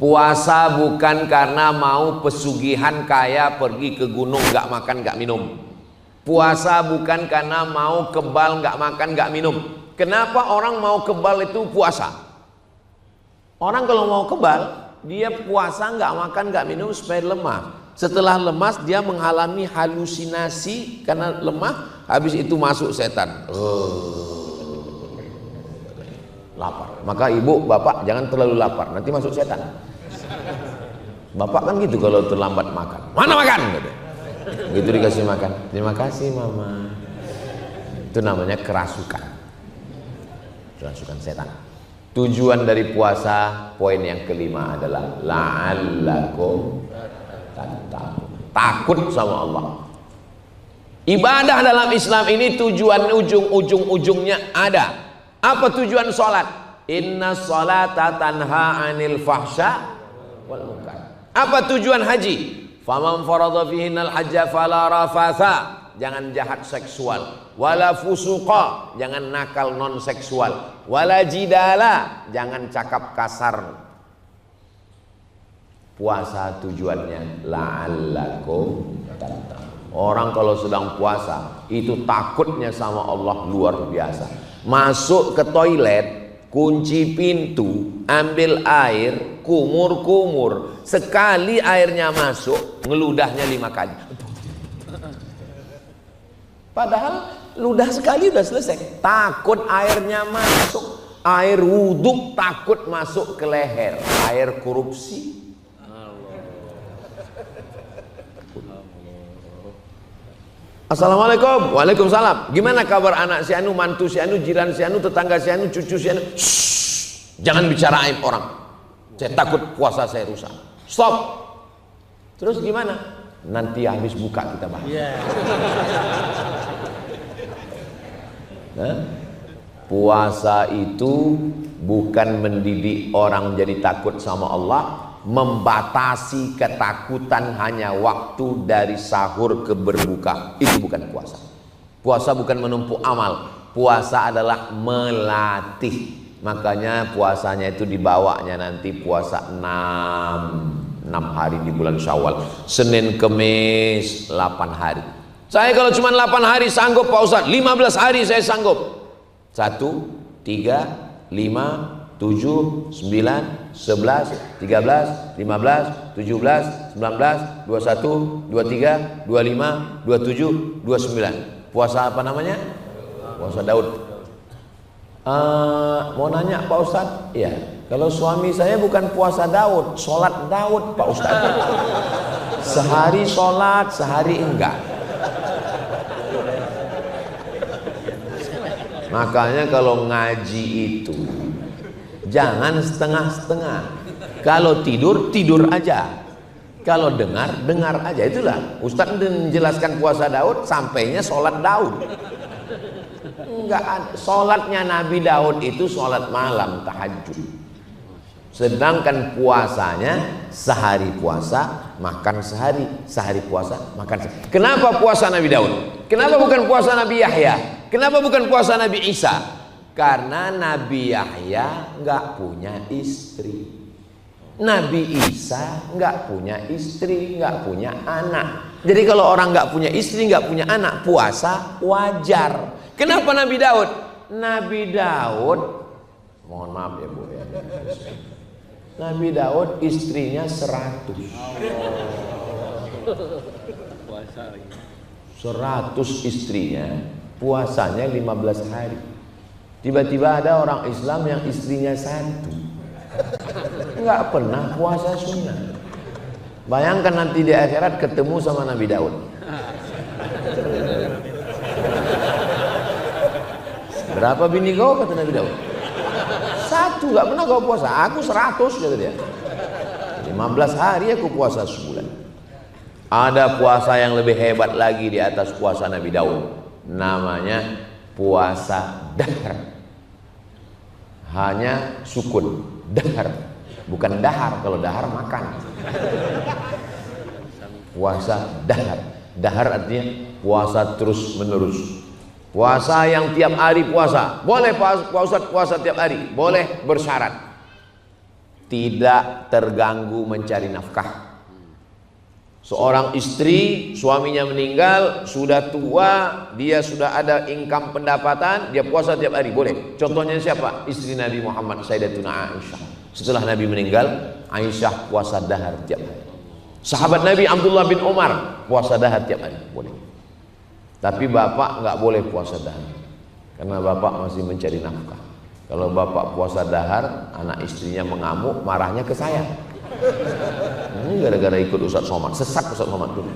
Speaker 1: Puasa bukan karena mau pesugihan kaya pergi ke gunung gak makan gak minum. Puasa bukan karena mau kebal gak makan gak minum. Kenapa orang mau kebal itu puasa? Orang kalau mau kebal, dia puasa nggak makan nggak minum supaya lemah. Setelah lemas dia mengalami halusinasi karena lemah. Habis itu masuk setan. Lapar. Maka ibu, bapak jangan terlalu lapar, nanti masuk setan. Bapak kan gitu kalau terlambat makan. Mana makan? Begitu dikasih makan. Terima kasih mama. Itu namanya kerasukan. Kerasukan setan. Tujuan dari puasa, poin yang kelima adalah la'allakum tattaqun. Takut sama Allah. Ibadah dalam Islam ini tujuan ujung-ujungnya ada. Apa tujuan sholat? Inna sholata tanha anil fahsya wal munkar. Apa tujuan haji? Faman farada fihinal hajja fala rafatha. Jangan jahat seksual, wala fusuqa, jangan nakal non seksual, wala jidala, jangan cakap kasar. Puasa tujuannya la'allakum tattaqun. Orang kalau sedang puasa itu takutnya sama Allah luar biasa. Masuk ke toilet, kunci pintu, ambil air, kumur-kumur, sekali airnya masuk ngeludahnya 5 kali. Padahal ludah sekali udah selesai. Takut airnya masuk. Air wudhu takut masuk ke leher. Air korupsi. Assalamualaikum. Waalaikumsalam. Gimana kabar anak si anu, mantu si anu, jiran si anu, tetangga si anu, cucu si anu? Shhh, jangan bicara aib orang. Saya takut puasa saya rusak. Stop. Terus gimana? Nanti habis buka kita bahas. Puasa itu bukan mendidik orang jadi takut sama Allah, membatasi ketakutan hanya waktu dari sahur ke berbuka. Itu bukan puasa. Puasa bukan menumpuk amal. Puasa adalah melatih. Makanya puasanya itu dibawanya nanti puasa 6 hari di bulan Syawal. Senin, Kemis 8 hari. Saya kalau cuma 8 hari sanggup Pak Ustadz, 15 hari saya sanggup. 1, 3, 5, 7, 9, 11, 13, 15, 17, 19, 21, 23, 25, 27, 29. Puasa apa namanya? Puasa Daud. Mau nanya Pak Ustadz? Iya. Kalau suami saya bukan puasa Daud, sholat Daud Pak Ustadz. Sehari sholat, sehari enggak. Makanya kalau ngaji itu jangan setengah-setengah. Kalau tidur, tidur aja. Kalau dengar, dengar aja. Itulah Ustadz menjelaskan puasa Daud, sampainya sholat Daud. Enggak ada. Sholatnya Nabi Daud itu sholat malam, tahajud. Sedangkan puasanya sehari puasa, makan sehari, sehari puasa, makan sehari. Kenapa puasa Nabi Daud? Kenapa bukan puasa Nabi Yahya? Kenapa bukan puasa Nabi Isa? Karena Nabi Yahya nggak punya istri, Nabi Isa nggak punya istri, nggak punya anak. Jadi kalau orang nggak punya istri, nggak punya anak, puasa wajar. Kenapa Nabi Daud? Nabi Daud, mohon maaf ya Bu ya, Nabi Daud istrinya 100. 100 istrinya, puasanya 15 hari. Tiba-tiba ada orang Islam yang istrinya 1, nggak pernah puasa sunnah. Bayangkan nanti di akhirat ketemu sama Nabi Daud. Berapa bini kau, kata Nabi Daud? 1, nggak pernah kau puasa. Aku 100, kata dia. 15 hari aku puasa sebulan. Ada puasa yang lebih hebat lagi di atas puasa Nabi Daud. Namanya puasa dahar. Hanya sukun, dahar, bukan dahar. Kalau dahar makan. Puasa dahar. Dahar artinya puasa terus menerus. Puasa yang tiap hari puasa. Boleh puasa tiap hari, boleh bersyarat tidak terganggu mencari nafkah. Seorang istri, suaminya meninggal, sudah tua, dia sudah ada income pendapatan, dia puasa tiap hari, boleh. Contohnya siapa? Istri Nabi Muhammad, Sayyidatuna Aisyah. Setelah Nabi meninggal, Aisyah puasa dahar tiap hari. Sahabat Nabi Abdullah bin Umar puasa dahar tiap hari, boleh. Tapi bapak nggak boleh puasa dahar, karena bapak masih mencari nafkah. Kalau bapak puasa dahar, anak istrinya mengamuk, marahnya ke saya. Ini gara-gara ikut Ustaz Somad, sesak Ustaz Somad dulu.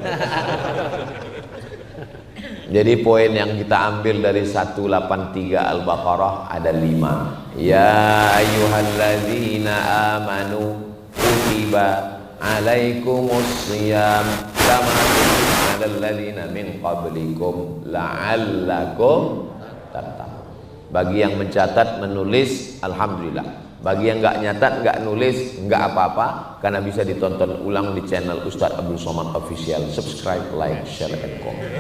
Speaker 1: Jadi poin yang kita ambil dari 183 Al-Baqarah ada 5. Ya ayyuhalladzina amanu kutiba alaikumusiyam kama kutiba alal ladzina min qablikum la'allakum tattaqun. Bagi yang mencatat, menulis, alhamdulillah. Bagi yang nggak nyatat, nggak nulis, nggak apa-apa, karena bisa ditonton ulang di channel Ustadz Abdul Somad Official. Subscribe, like, share, and comment.